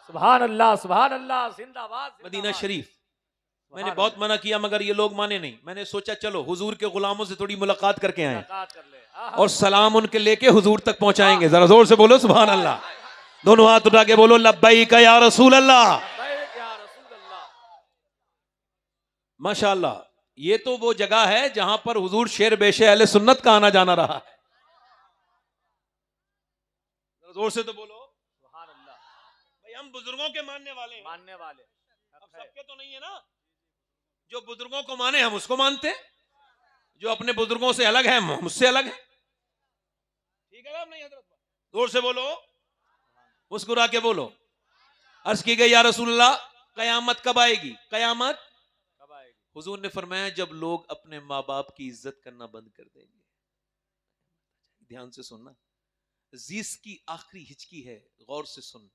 सुभान अल्लाह सुभान अल्लाह, जिंदाबाद मदीना शरीफ। मैंने बहुत मना किया मगर ये लोग माने नहीं। मैंने सोचा चलो हुजूर के गुलामों से थोड़ी मुलाकात करके आए और सलाम उनके लेके हुजूर तक पहुंचाएंगे। जरा जोर से बोलो सुभान अल्लाह, दोनों हाथ उठा के बोलो लब्बैक या रसूल अल्लाह। माशाअल्लाह, ये तो वो जगह है जहां पर हुजूर शेर बेशे अहले सुन्नत का आना जाना रहा है। जोर से तो बोलो सुभान अल्लाह। भाई हम बुजुर्गों के मानने वाले हैं, मानने वाले अब सबके तो नहीं है ना। जो बुजुर्गों को माने हम उसको मानते हैं, जो अपने बुजुर्गों से अलग है हम उससे अलग है। ठीक है ना? नहीं हजरत, जोर से बोलो, मुस्कुरा के बोलो। अर्ज की गई, या रसूलल्लाह कयामत कब आएगी? कयामत कब आएगी? हुजूर ने फरमाया जब लोग अपने माँ बाप की इज्जत करना बंद कर देंगे। ध्यान से सुनना, जीस की आखिरी हिचकी है, गौर से सुन।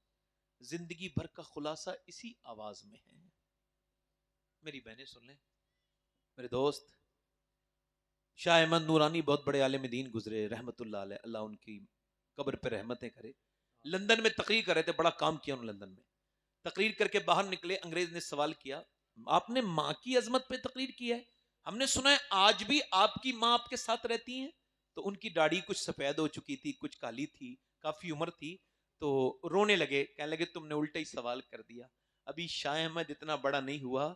जिंदगी भर का खुलासा इसी आवाज में है। मेरी बहनें सुन लें, मेरे दोस्त शाह अहमद नूरानी बहुत बड़े आलिम दीन गुजरे रहमतुल्लाह अलैह, अल्लाह उनकी कब्र पे रहमतें करे। लंदन में तकरीर कर रहे थे, बड़ा काम किया उन्होंने लंदन में। तकरीर करके बाहर निकले, अंग्रेज ने सवाल किया, आपने माँ की अजमत पे तकरीर की है, हमने सुना है आज भी आपकी माँ आपके साथ रहती हैं। तो उनकी दाढ़ी कुछ सफेद हो चुकी थी, कुछ काली थी, काफी उम्र थी, तो रोने लगे, कहने लगे तुमने उल्टा ही सवाल कर दिया। अभी शाह अहमद इतना बड़ा नहीं हुआ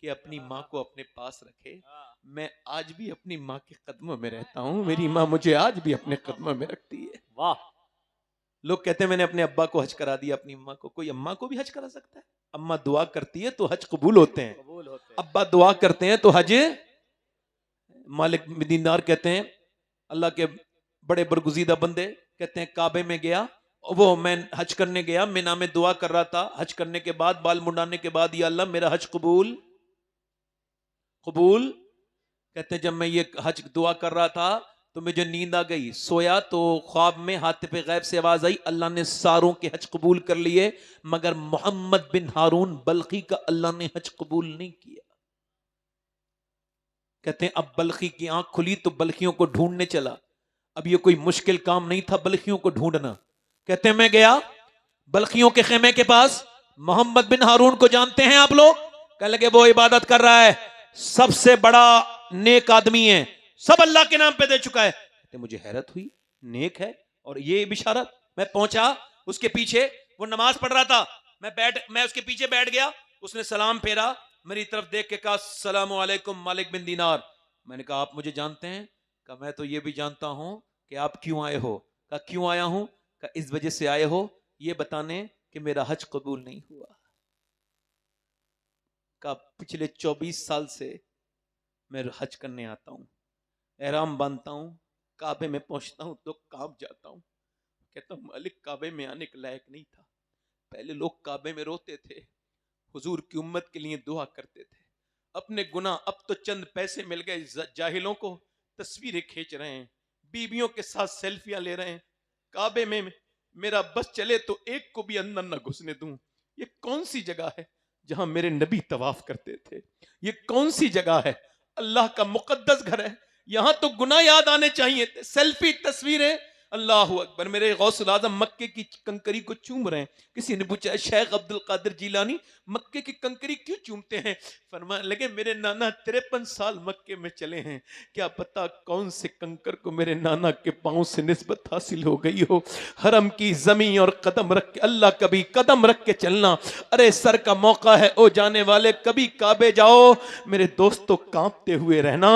कि अपनी माँ को अपने पास रखे। मैं आज भी अपनी माँ के कदमों में रहता हूँ, मेरी माँ मुझे आज भी अपने कदमों में रखती है। वाह। लोग कहते हैं मैंने अपने अब्बा को हज करा दिया, अपनी अम्मा को। कोई अम्मा को भी हज करा सकता है? अम्मा दुआ करती है तो हज कबूल होते हैं, कबूल होते हैं। अब्बा दुआ करते हैं तो हज। मालिक दीनदार कहते हैं, अल्लाह के बड़े बरगुजीदा बंदे कहते हैं, काबे में गया, वो मैं हज करने गया, मिना में दुआ कर रहा था, हज करने के बाद, बाल मुंडाने के बाद, या अल्लाह मेरा हज कबूल कबूल। कहते हैं जब मैं ये हज दुआ कर रहा था तो मुझे नींद आ गई, सोया तो ख्वाब में हातिफ गैब से आवाज आई, अल्लाह ने सारों के हज कबूल कर लिए, मगर मोहम्मद बिन हारून बल्खी का अल्लाह ने हज कबूल नहीं किया। कहते हैं अब बल्खी की आंख खुली तो बल्खियों को ढूंढने चला। अब ये कोई मुश्किल काम नहीं था बल्खियों को ढूंढना। कहते हैं मैं गया बल्खियों के खेमे के पास, मोहम्मद बिन हारून को जानते हैं आप लोग? कहने लगे वो इबादत कर रहा है, सबसे बड़ा नेक आदमी है, सब अल्लाह के नाम पे दे चुका है। कहते मुझे हैरत हुई, नेक है और ये बिशारत। मैं पहुंचा उसके पीछे, वो नमाज पढ़ रहा था, मैं उसके पीछे बैठ गया, उसने सलाम फेरा, मेरी तरफ देख के कहा सलाम अलैकुम मालिक बिन दीनार। मैंने कहा आप मुझे जानते हैं? कहा मैं तो ये भी जानता हूं कि आप क्यों आए हो। कहा क्यों आया हूं? कहा इस वजह से आए हो ये बताने कि मेरा हज कबूल नहीं हुआ। कहा पिछले 24 साल से मैं हज करने आता हूं, एहराम बांधता हूं, काबे में पहुंचता हूं तो कांप जाता हूं। कहता हूं मालिक काबे में आने के लायक नहीं था। पहले लोग काबे में रोते थे, हुजूर की उम्मत के लिए दुआ करते थे, अपने गुनाह, अब तो चंद पैसे मिल गए जाहिलों को, तस्वीरें खींच रहे हैं, बीबियों के साथ सेल्फियां ले रहे हैं। काबे में मेरा बस चले तो एक को भी अंदर न घुसने दूं। ये कौन सी जगह है जहां मेरे नबी तवाफ करते थे? ये कौन सी जगह है? अल्लाह का मुकद्दस घर है, यहां तो गुनाह याद आने चाहिए थे, सेल्फी तस्वीरें। अल्लाह अकबर। मेरे गौसुल आजम मक्के की कंकरी को चूम रहे हैं। किसी ने पूछा शेख अब्दुल कादिर जिलानी मक्के की कंकरी क्यों चूमते हैं? फरमाने लगे मेरे नाना 53 साल मक्के में चले हैं, क्या पता कौन से कंकर को मेरे नाना के पांव से निस्बत हासिल हो गई हो। हरम की जमीन और कदम रख के, अल्लाह कभी कदम रख के चलना। अरे सर का मौका है ओ जाने वाले, कभी काबे जाओ मेरे दोस्तों, कांपते हुए रहना,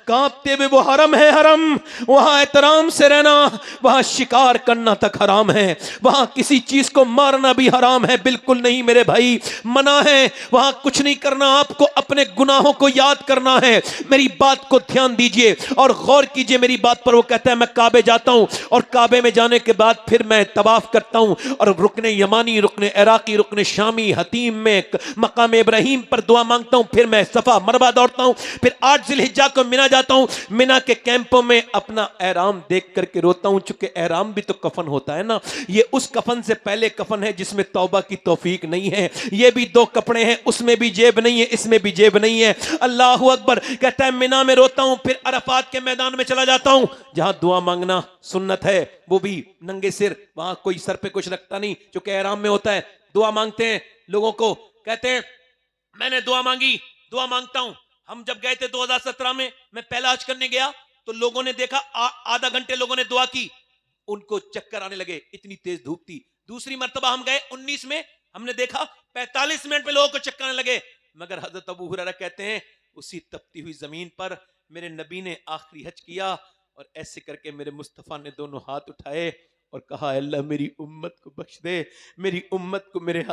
कांपते हुए। वो हरम है, हरम, वहां एहतराम से रहना, वहां शिकार करना तक हराम है, वहां किसी चीज को मारना भी हराम है। बिल्कुल नहीं मेरे भाई, मना है, वहां कुछ नहीं करना, आपको अपने गुनाहों को याद करना है। मेरी बात को ध्यान दीजिए और गौर कीजिए मेरी बात पर। वो कहता है मैं काबे जाता हूं और काबे में जाने के बाद फिर मैं तवाफ करता हूं और रुकने यमानी, रुकने इराकी, रुकने शामी, हतीम में मकाम इब्राहिम पर दुआ मांगता हूं, फिर मैं सफा मरवा दौड़ता हूं, फिर 8 जिलहिज्जा को मिना जाता हूं, मिना के कैंपों में अपना एहराम देख करके रोता हूं, चूंकि एहराम भी तो कफन होता है ना। ये उस कफन से पहले कफन है जिसमें तौबा की तौफीक नहीं है। ये भी 2 कपड़े हैं, उसमें भी जेब नहीं है, इसमें भी जेब नहीं है। अल्लाह अकबर। कहता है मिना में रोता हूं, फिर अरफात के मैदान में चला जाता हूं जहां दुआ मांगना सुन्नत है, वो भी नंगे सिर, वहां कोई सर पे कुछ रखता नहीं, चूंकि एहराम में होता है। दुआ मांगते हैं लोगों को, कहते हैं मैंने दुआ मांगी, दुआ मांगता हूं। हम जब गए थे 2017 में, मैं पहला हज करने गया तो लोगों ने देखा आधा घंटे लोगों ने दुआ की, उनको चक्कर आने लगे, इतनी तेज धूप थी। दूसरी मर्तबा हम गए 19 में, हमने देखा 45 मिनट में लोगों को चक्कर आने लगे। मगर हजरत अबू हुरैरा कहते हैं उसी तपती हुई जमीन पर मेरे नबी ने आखिरी हज किया और ऐसे करके मेरे मुस्तफा ने दोनों हाथ उठाए और कहा अल्लाह मेरी उम्मत को बख्श दे, मेरी उम्मत को मेरे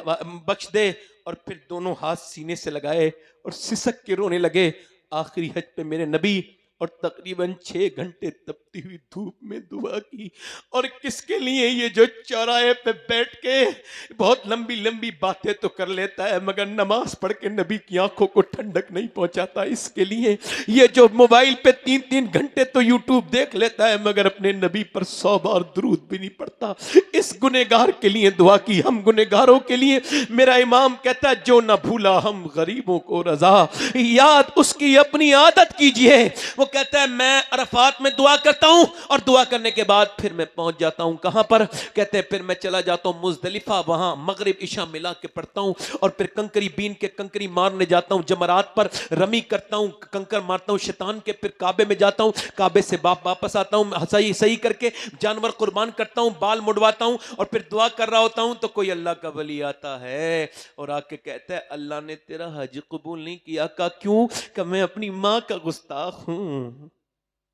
बख्श दे। और फिर दोनों हाथ सीने से लगाए और सिसक के रोने लगे। आखिरी हज पे मेरे नबी और तकरीबन 6 घंटे तपती हुई धूप में दुआ की। और किसके लिए? ये जो चौराहे पे बैठ के बहुत लंबी लंबी बातें तो कर लेता है मगर नमाज पढ़ के नबी की आंखों को ठंडक नहीं पहुंचाता, इसके लिए। ये जो मोबाइल पे 3-3 घंटे तो यूट्यूब देख लेता है मगर अपने नबी पर 100 बार दुरूद भी नहीं पढ़ता, इस गुनेगार के लिए दुआ की। हम गुनेगारों के लिए मेरा इमाम कहता है जो ना भूला हम गरीबों को रजा, याद उसकी अपनी आदत कीजिए। वो कहता है मैं अरफात में दुआ करता हूं और दुआ करने के बाद फिर मैं पहुंच जाता हूं कहां पर? कहते हैं फिर मैं चला जाता हूं मुजदलिफा, वहां मगरिब इशा मिला के पढ़ता हूं और फिर कंकरी बीन के कंकरी मारने जाता हूं, जमरात पर रमी करता हूं, कंकर मारता हूं शैतान के, फिर काबे में जाता हूं, काबे से वापस आता हूं, सही करके जानवर कुर्बान करता हूं, बाल मुड़वाता हूं और फिर दुआ कर रहा होता हूं तो कोई अल्लाह का वली आता है और आके कहता है अल्लाह ने तेरा हज कबूल नहीं किया। का क्यों? कि मैं अपनी माँ का गुस्ताख हूं,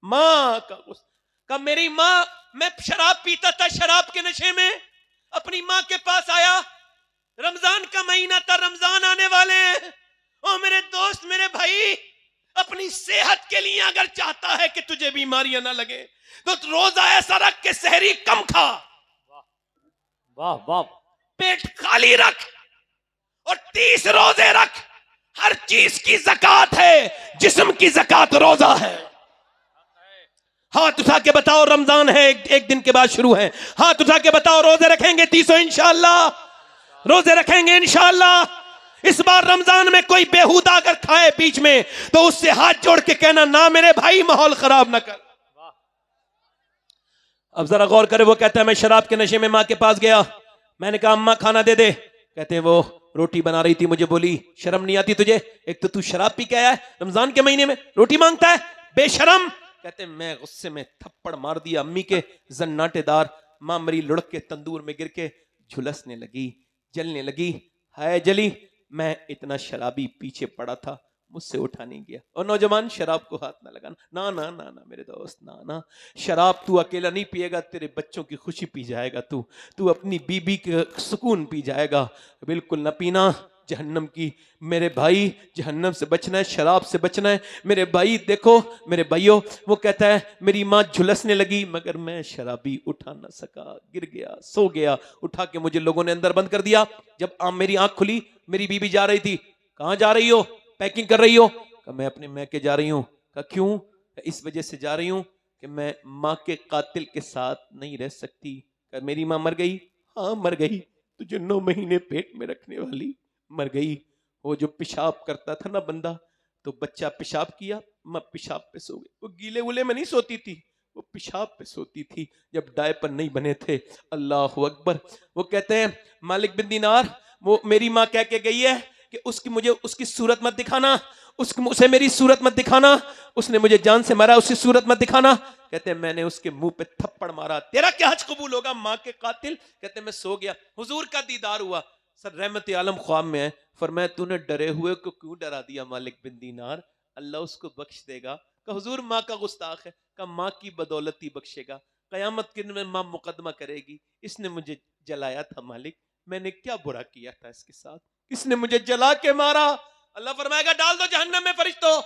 माँ का गुस्ताख। का मेरी माँ, मैं शराब पीता था, शराब के नशे में अपनी माँ के पास आया, रमजान का महीना था, रमजान आने वाले हैं, ओ मेरे दोस्त मेरे भाई, अपनी सेहत के लिए अगर चाहता है कि तुझे बीमारियां ना लगे तो रोजा ऐसा रख के सहरी कम खा, वाह वाह, पेट खाली रख और 30 रोजे रख। हर चीज की ज़कात है, जिस्म की ज़कात रोजा है। हाथ उठा के बताओ रमजान है, एक दिन के बाद शुरू है, हाथ उठा के बताओ रोजे रखेंगे 300 इंशाअल्लाह, रोजे रखेंगे इंशाअल्लाह। इस बार रमजान में कोई बेहुदा अगर खाए बीच में तो उससे हाथ जोड़ के कहना ना मेरे भाई माहौल खराब ना कर। अब जरा गौर करे, वो कहता है मैं शराब के नशे में माँ के पास गया, मैंने कहा अम्मा खाना दे दे। कहते हैं वो रोटी बना रही थी, मुझे बोली शर्म नहीं आती तुझे, एक तो तू शराब पी के आया है, रमजान के महीने में रोटी मांगता है, बेशरम। कहते हैं मैं गुस्से में थप्पड़ मार दिया अम्मी के, जन्नाटेदार। माँ मरी लुढ़क के तंदूर में गिर के झुलसने लगी, जलने लगी, हाय जली। मैं इतना शराबी पीछे पड़ा था, मुझसे उठा नहीं गया। और नौजवान शराब को हाथ ना लगाना, ना ना ना ना मेरे दोस्त, ना ना। शराब तू अकेला नहीं पिएगा, तेरे बच्चों की खुशी पी जाएगा, तू अपनी बीबी के सुकून पी जाएगा। बिल्कुल ना पीना, जहन्नम की। मेरे भाई जहन्नम से बचना है, शराब से बचना है मेरे भाई। देखो मेरे भाइयों, वो कहता है मेरी माँ झुलसने लगी मगर मैं शराबी उठा ना सका, गिर गया, सो गया। उठा के मुझे लोगों ने अंदर बंद कर दिया। जब मेरी आंख खुली, मेरी बीबी जा रही थी। कहाँ जा रही हो? पैकिंग कर रही हो? कहा मैं अपने मैके जा रही हूँ। कहा क्यों? इस वजह से जा रही हूँ कि मैं माँ के कातिल के साथ नहीं रह सकती। कहा मेरी माँ मर गई? हाँ मर गई, तुझे 9 महीने पेट में रखने वाली मर गई। वो जो पेशाब करता था ना बंदा, तो बच्चा पेशाब किया, माँ पेशाब पे सो गई। वो गीले उले में नहीं सोती थी, वो पेशाब पे सोती थी जब डायपर नहीं बने थे। अल्लाह अकबर। वो कहते हैं मालिक बिन दीनार, वो मेरी माँ कह के गई है कि मुझे उसकी सूरत मत दिखाना, उसे मेरी सूरत मत दिखाना, उसने मुझे जान से मारा, उसकी सूरत मत दिखाना। कहते हैं मैंने उसके मुंह पे थप्पड़ मारा, तेरा क्या हज कबूल होगा माँ के कातिल। कहते हैं मैं सो गया, हुजूर का दीदार हुआ। सर रहमत आलम ख्वाब में है, फरमाया तूने डरे हुए को क्यों डरा दिया मालिक बिन दीनार, अल्लाह उसको बख्श देगा। का हुजूर माँ का गुस्ताख है, का माँ की बदौलत ही बख्शेगा, कयामत के दिन में माँ मुकदमा करेगी, इसने मुझे जलाया था मालिक, मैंने क्या बुरा किया था इसके साथ, इसने मुझे जला के मारा। अल्लाह फरमाएगा डाल दो जहन्नम में फरिश्तों।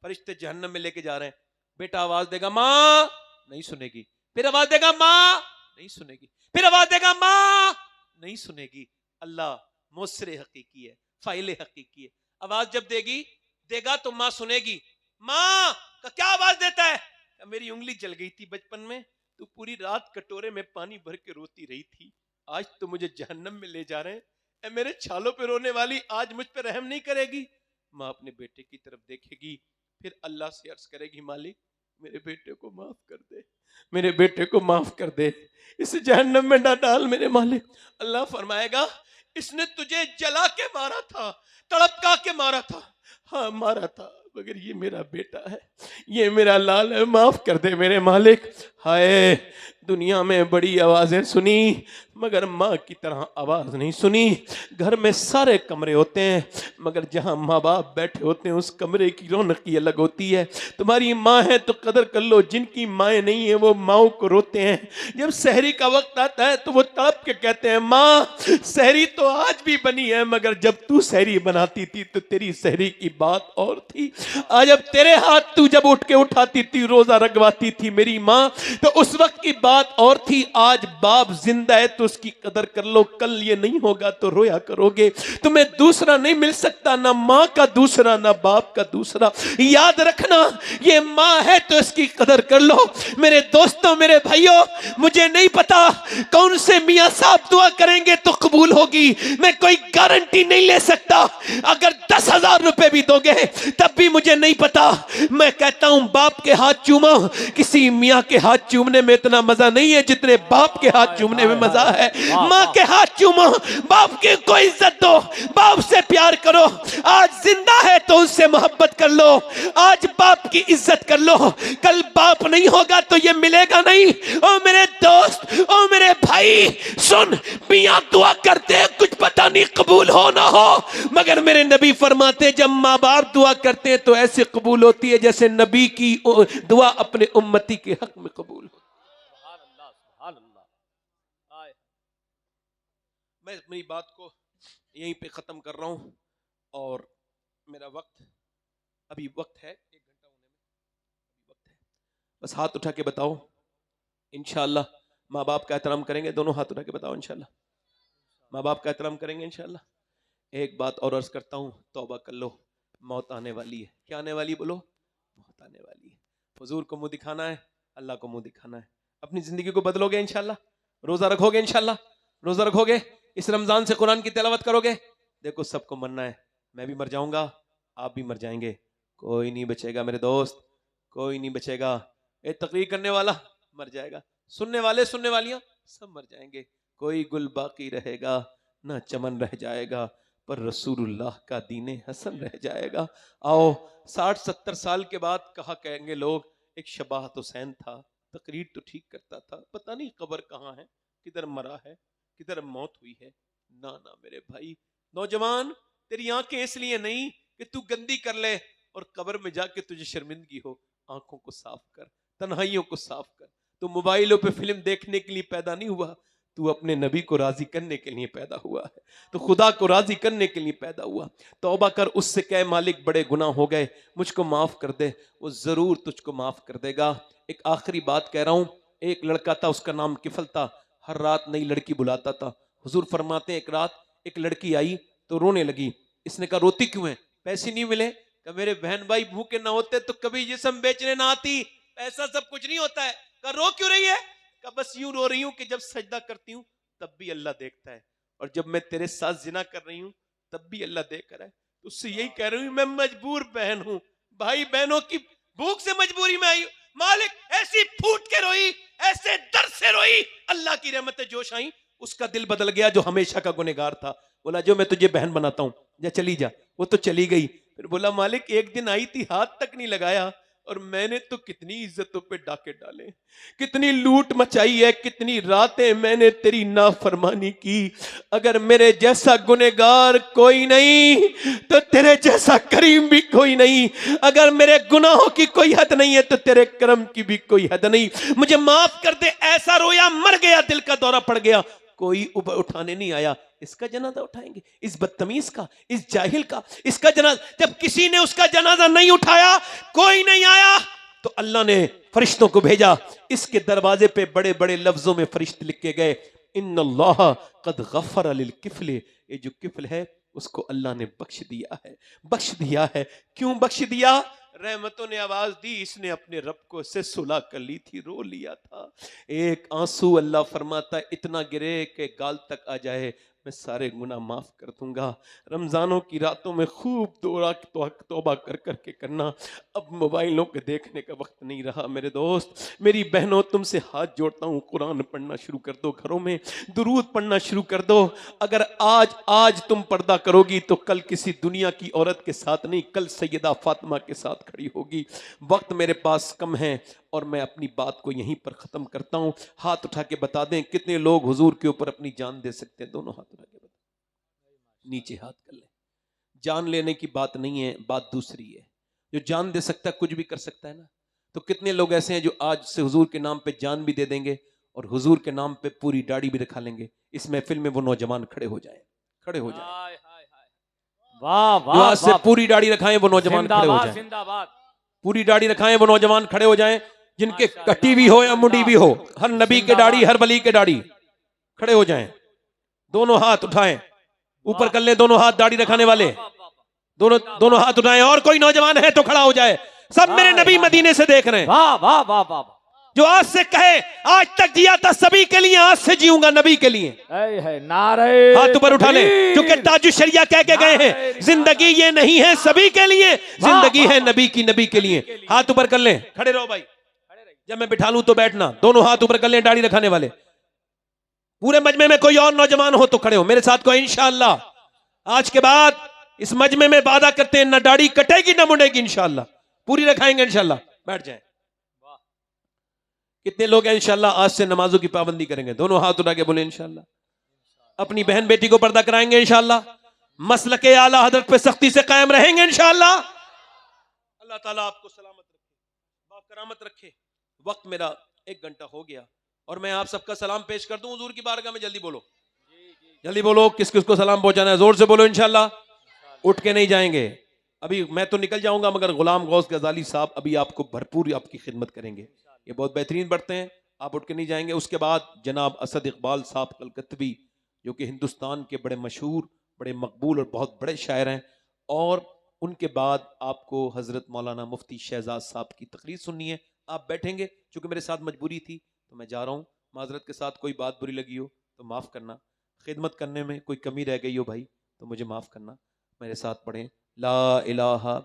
फरिश्ते जहन्नम में लेके जा रहे हैं। बेटा आवाज देगा माँ, नहीं सुनेगी, फिर आवाज देगा माँ, नहीं सुनेगी, फिर आवाज देगा माँ, नहीं सुनेगी। अल्लाह मोसरे हकीकी है, फाइले हकीकी है। आवाज जब देगा तो माँ सुनेगी। माँ का क्या आवाज देता है? मेरी उंगली जल गई थी बचपन में, तू पूरी रात कटोरे में पानी भर के रोती रही थी, आज तो मुझे जहन्नम में ले जा रहे हैं, ए मेरे छालों पे रोने वाली, आज मुझ पे रहम नहीं करेगी। माँ अपने बेटे की तरफ देखेगी, फिर अल्लाह से अर्ज करेगी मालिक मेरे बेटे को माफ कर दे, मेरे बेटे को माफ कर दे, इसे जहन्नम में ना डाल मेरे मालिक। अल्लाह फरमाएगा इसने तुझे जला के मारा था, तड़पका के मारा था। हाँ मारा था, मगर ये मेरा बेटा है, ये मेरा लाल है, माफ कर दे मेरे मालिक। हाय दुनिया में बड़ी आवाजें सुनी मगर माँ की तरह आवाज नहीं सुनी। घर में सारे कमरे होते हैं मगर जहाँ माँ बाप बैठे होते हैं उस कमरे की रौनक ही अलग होती है। तुम्हारी माँ है तो कदर कर लो, जिनकी माएँ नहीं है वो माँओं को रोते हैं। जब सहरी का वक्त आता है तो वो तड़प के कहते हैं माँ सहरी तो आज भी बनी है, मगर जब तू सहरी बनाती थी तो तेरी सहरी की बात और थी। आज जब तेरे हाथ तू जब उठ के उठाती थी, रोजा रखवाती थी मेरी माँ, तो उस वक्त की बात और थी। आज बाप जिंदा है तो उसकी कदर कर लो, कल ये नहीं होगा तो रोया करोगे। तुम्हें दूसरा नहीं मिल सकता, ना माँ का दूसरा ना बाप का दूसरा। याद रखना ये माँ है तो इसकी कदर कर लो। मेरे दोस्तों, मेरे भाइयों, मुझे नहीं पता कौन से मियाँ साहब दुआ करेंगे तो कबूल होगी, मैं कोई गारंटी नहीं ले सकता। अगर 10,000 रुपए भी दोगे तब भी मुझे नहीं पता। मैं कहता हूं बाप के हाथ चूमो, किसी मियाँ के हाथ चूमने में इतना मजा नहीं है जितने बाप के हाथ चूमने में मजा है। माँ के हाथ चूमो, बाप की कोई इज्जत दो, बाप से प्यार करो। आज जिंदा है तो उससे मोहब्बत कर लो, आज बाप की इज्जत कर लो। कल बाप नहीं होगा तो ये मिलेगा नहीं। ओ मेरे दोस्त, ओ मेरे भाई, सुन, मियाँ दुआ करते हैं, कुछ पता नहीं कबूल हो ना हो, मगर मेरे नबी फरमाते हैं जब माँ बाप दुआ करते हैं तो ऐसे कबूल होती है जैसे नबी की दुआ अपने उम्मती के हक में कबूल हो। सुभान अल्लाह, सुभान अल्लाह। आए। मैं अपनी बात को यहीं पे खत्म कर रहा हूं और मेरा अभी वक्त है 1 घंटा होने में, वक्त है। बस हाथ उठा के बताओ इंशाअल्लाह माँ बाप का एहतराम करेंगे। दोनों हाथ उठा के बताओ इंशाअल्लाह माँ बाप का एहतराम करेंगे इंशाअल्लाह। एक बात और अर्ज करता हूँ, तौबा कर लो, मौत आने वाली है। क्या आने वाली बोलो? मौत आने वाली है। हुजूर को मुंह दिखाना है, अल्लाह को मुंह दिखाना है। अपनी जिंदगी को बदलोगे इंशाअल्लाह, रोजा रखोगे इंशाअल्लाह, रोजा रखोगे, इस रमजान से कुरान की तिलावत करोगे। देखो सबको मरना है, मैं भी मर जाऊंगा, आप भी मर जाएंगे, कोई नहीं बचेगा मेरे दोस्त, कोई नहीं बचेगा। ये तकरीर करने वाला मर जाएगा, सुनने वाले सुनने वालियां सब मर जाएंगे, कोई गुल बाकी रहेगा ना चमन रह जाएगा, पर रसूलुल्लाह का दीने हसन रह जाएगा। आओ 60-70 साल के बाद कहा कहेंगे लोग एक शबाहत हुसैन था, तकरीर तो ठीक करता था, पता नहीं कब्र कहाँ है, किधर मरा है, किधर मौत हुई है। ना ना मेरे भाई, नौजवान, तेरी आंखें इसलिए नहीं कि तू गंदी कर ले और कब्र में जाके तुझे शर्मिंदगी हो। आंखों को साफ कर, तन्हाइयों को साफ कर। तू मोबाइलों पे फिल्म देखने के लिए पैदा नहीं हुआ, तू अपने नबी को राजी करने के लिए पैदा हुआ है, तो खुदा को राजी करने के लिए पैदा हुआ। तौबा कर, उससे कह मालिक बड़े गुनाह हो गए, मुझको माफ कर दे, वो जरूर तुझको माफ कर देगा। एक आखिरी बात कह रहा हूं, एक लड़का था, उसका नाम किफल था, हर रात नई लड़की बुलाता था। हुजूर फरमाते एक रात एक लड़की आई तो रोने लगी। इसने कहा रोती क्यों है? पैसे नहीं मिले? कहा मेरे बहन भाई भूखे ना होते तो कभी जिस्म बेचने ना आती, पैसा सब कुछ नहीं होता है। कहा रो क्यों रही है? कहा बस यूं रो रही हूं कि जब सजदा करती हूं तब भी अल्लाह देखता है, और जब मैं तेरे साथ जिना कर रही हूं तब भी अल्लाह देख रहा है। तो उससे यही कह रही हूं, मैं मजबूर बहन हूं, भाई बहनों की भूख से मजबूरी में आई। मालिक ऐसी फूट के रोई, ऐसे दर्द से रोई, अल्लाह की रहमत जोश आई, उसका दिल बदल गया जो हमेशा का गुनहगार था। बोला जो मैं तुझे बहन बनाता हूं, जा चली जा। वो तो चली गई। फिर बोला मालिक एक दिन आई थी, हाथ तक नहीं लगाया, और मैंने तो कितनी इज्जतों पे डाके डाले, कितनी लूट मचाई है, कितनी रातें मैंने तेरी नाफरमानी की। अगर मेरे जैसा गुनहगार कोई नहीं तो तेरे जैसा करीम भी कोई नहीं। अगर मेरे गुनाहों की कोई हद नहीं है तो तेरे करम की भी कोई हद नहीं। मुझे माफ कर दे, ऐसा रोया, मर गया, दिल का दौरा पड़ गया, कोई उठाने नहीं आया। इसका जनाजा उठाएंगे, इस बदतमीज का, इस जाहिल का, इसका जनाजा। जब किसी ने उसका जनाजा नहीं उठाया, कोई नहीं आया, तो अल्लाह ने फरिश्तों को भेजा। इसके दरवाजे पे बड़े बड़े लफ्जों में फरिश्ते लिख के गए, इन्नल्लाह कद गफर लिल किफल। ये जो किफल है उसको अल्लाह ने बख्श दिया है, बख्श दिया है। क्यों बख्श दिया? रहमतों ने आवाज दी, इसने अपने रब को से सुलह कर ली थी, रो लिया था। एक आंसू अल्लाह फरमाता इतना गिरे कि गाल तक आ जाए, मैं सारे गुनाह माफ कर दूंगा। रमजानों की रातों में खूब तौबा कर करके करना। अब मोबाइलों के देखने का वक्त नहीं रहा मेरे दोस्त, मेरी बहनों, तुमसे हाथ जोड़ता हूँ, कुरान पढ़ना शुरू कर दो, घरों में दुरूद पढ़ना शुरू कर दो। अगर आज तुम पर्दा करोगी तो कल किसी दुनिया की औरत के साथ नहीं, कल सैयदा फातिमा के साथ खड़ी होगी। वक्त मेरे पास कम है और मैं अपनी बात को यहीं पर ख़त्म करता हूँ। हाथ उठा के बता दें कितने लोग हुजूर के ऊपर अपनी जान दे सकते हैं? दोनों हाथ उठा के बता, नीचे हाथ कर ले। जान लेने की बात नहीं है, बात दूसरी है। जो जान दे सकता है कुछ भी कर सकता है ना। तो कितने लोग ऐसे हैं जो आज से हुजूर के नाम पे जान भी दे देंगे और हुजूर के नाम पे पूरी दाढ़ी भी रखा लेंगे। इस महफिल में वो नौजवान खड़े हो जाए, खड़े हो जाए। वाह जो वाह आज से वाह। पूरी दाढ़ी रखाएं वो नौजवान खड़े हो जिंदाबाद जाएं। जिंदाबाद। पूरी दाढ़ी रखाएं वो नौजवान खड़े हो जाएं, जिनके माशाअल्लाह, कटी भी हो या मुंडी भी हो, हर नबी के दाढ़ी, जिंदाबाद। हर वली के दाढ़ी, खड़े हो जाएं। दोनों हाथ उठाएं, ऊपर कर ले दोनों हाथ, दाढ़ी रखाने वाले दोनों दोनों हाथ उठाएं। और कोई नौजवान है तो खड़ा हो जाए। सब मेरे नबी मदीने से देख रहे हैं। वाह वाह वाह वाह। जो आज से कहे आज तक जिया था सभी के लिए, आज से जीऊंगा नबी के लिए, है नारे हाथ ऊपर उठा ले। तकबीर। क्योंकि ताजु शरिया कह के गए हैं, जिंदगी ये नहीं है सभी के लिए, जिंदगी है नबी की, नबी के लिए। हाथ ऊपर कर ले, खड़े रहो भाई। जब मैं बिठा लूं तो बैठना। दोनों हाथ ऊपर कर ले, दाढ़ी रखाने वाले। पूरे मजमे में कोई और नौजवान हो तो खड़े हो मेरे साथ को। इंशाअल्लाह आज के बाद इस मजमे में वादा करते हैं, ना दाढ़ी कटेगी ना मुड़ेगी, इंशाअल्लाह पूरी रखाएंगे इंशाअल्लाह। बैठ जाएं। कितने लोग हैं इंशाअल्लाह आज से नमाजों की पाबंदी करेंगे? दोनों हाथ उठा के बोले इंशाअल्लाह। अपनी बहन बेटी को पर्दा कराएंगे इंशाअल्लाह। मसलके आला हजरत पे सख्ती से कायम रहेंगे इंशाअल्लाह। अल्लाह ताला आपको सलामत रखे, बाकरामत रखे। वक्त मेरा 1 घंटा हो गया और मैं आप सबका सलाम पेश कर दूं हुजूर की बारगाह में। जल्दी बोलो, जल्दी बोलो, किस किस को सलाम पहुंचाना है? जोर से बोलो इंशाअल्लाह। उठ के नहीं जाएंगे, अभी मैं तो निकल जाऊंगा, मगर गुलाम गौस गजाली साहब अभी आपको भरपूर आपकी खिदमत करेंगे। ये बहुत बेहतरीन बढ़ते हैं, आप उठ के नहीं जाएंगे। उसके बाद जनाब असद इकबाल साहब कलकत्वी, जो कि हिंदुस्तान के बड़े मशहूर, बड़े मकबूल और बहुत बड़े शायर हैं। और उनके बाद आपको हजरत मौलाना मुफ्ती शहजाद साहब की तकरीर सुननी है। आप बैठेंगे, चूंकि मेरे साथ मजबूरी थी तो मैं जा रहा हूँ। माजरत के साथ कोई बात बुरी लगी हो तो माफ़ करना। खिदमत करने में कोई कमी रह गई हो भाई तो मुझे माफ़ करना। मेरे साथ पढ़ें, ला इलाहा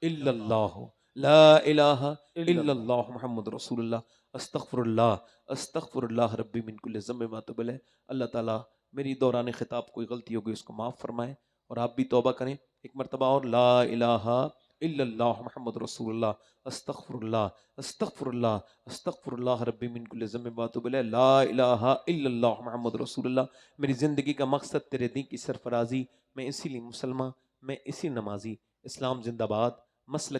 इल्लल्लाह, ला इलाहा इल्लल्लाह मुहम्मद रसूलुल्लाह, अस्तगफिरुल्लाह अस्तगफिरुल्लाह रब्बी मिन कुल्लि ज़म्बिन व अतूबु इलैह। अल्लाह ताला मेरी दौरान खिताब कोई गलती हो गई उसको माफ़ फरमाए और आप भी तौबा करें। एक मरतबा और, ला इलाहा इल्लल्लाह मुहम्मद रसूलुल्लाह, अस्तगफिरुल्लाह अस्तगफिरुल्लाह अस्तगफिरुल्लाह रब्बी मिन कुल्लि ज़म्बिन व अतूबु इलैह, ला इलाहा इल्लल्लाह मुहम्मद रसूलुल्लाह। मेरी ज़िंदगी का मकसद तेरे दीन की सरफराजी, मैं इसीलिए मुसलमान, मैं इसी नमाजी। इस्लाम जिंदाबाद, मसलक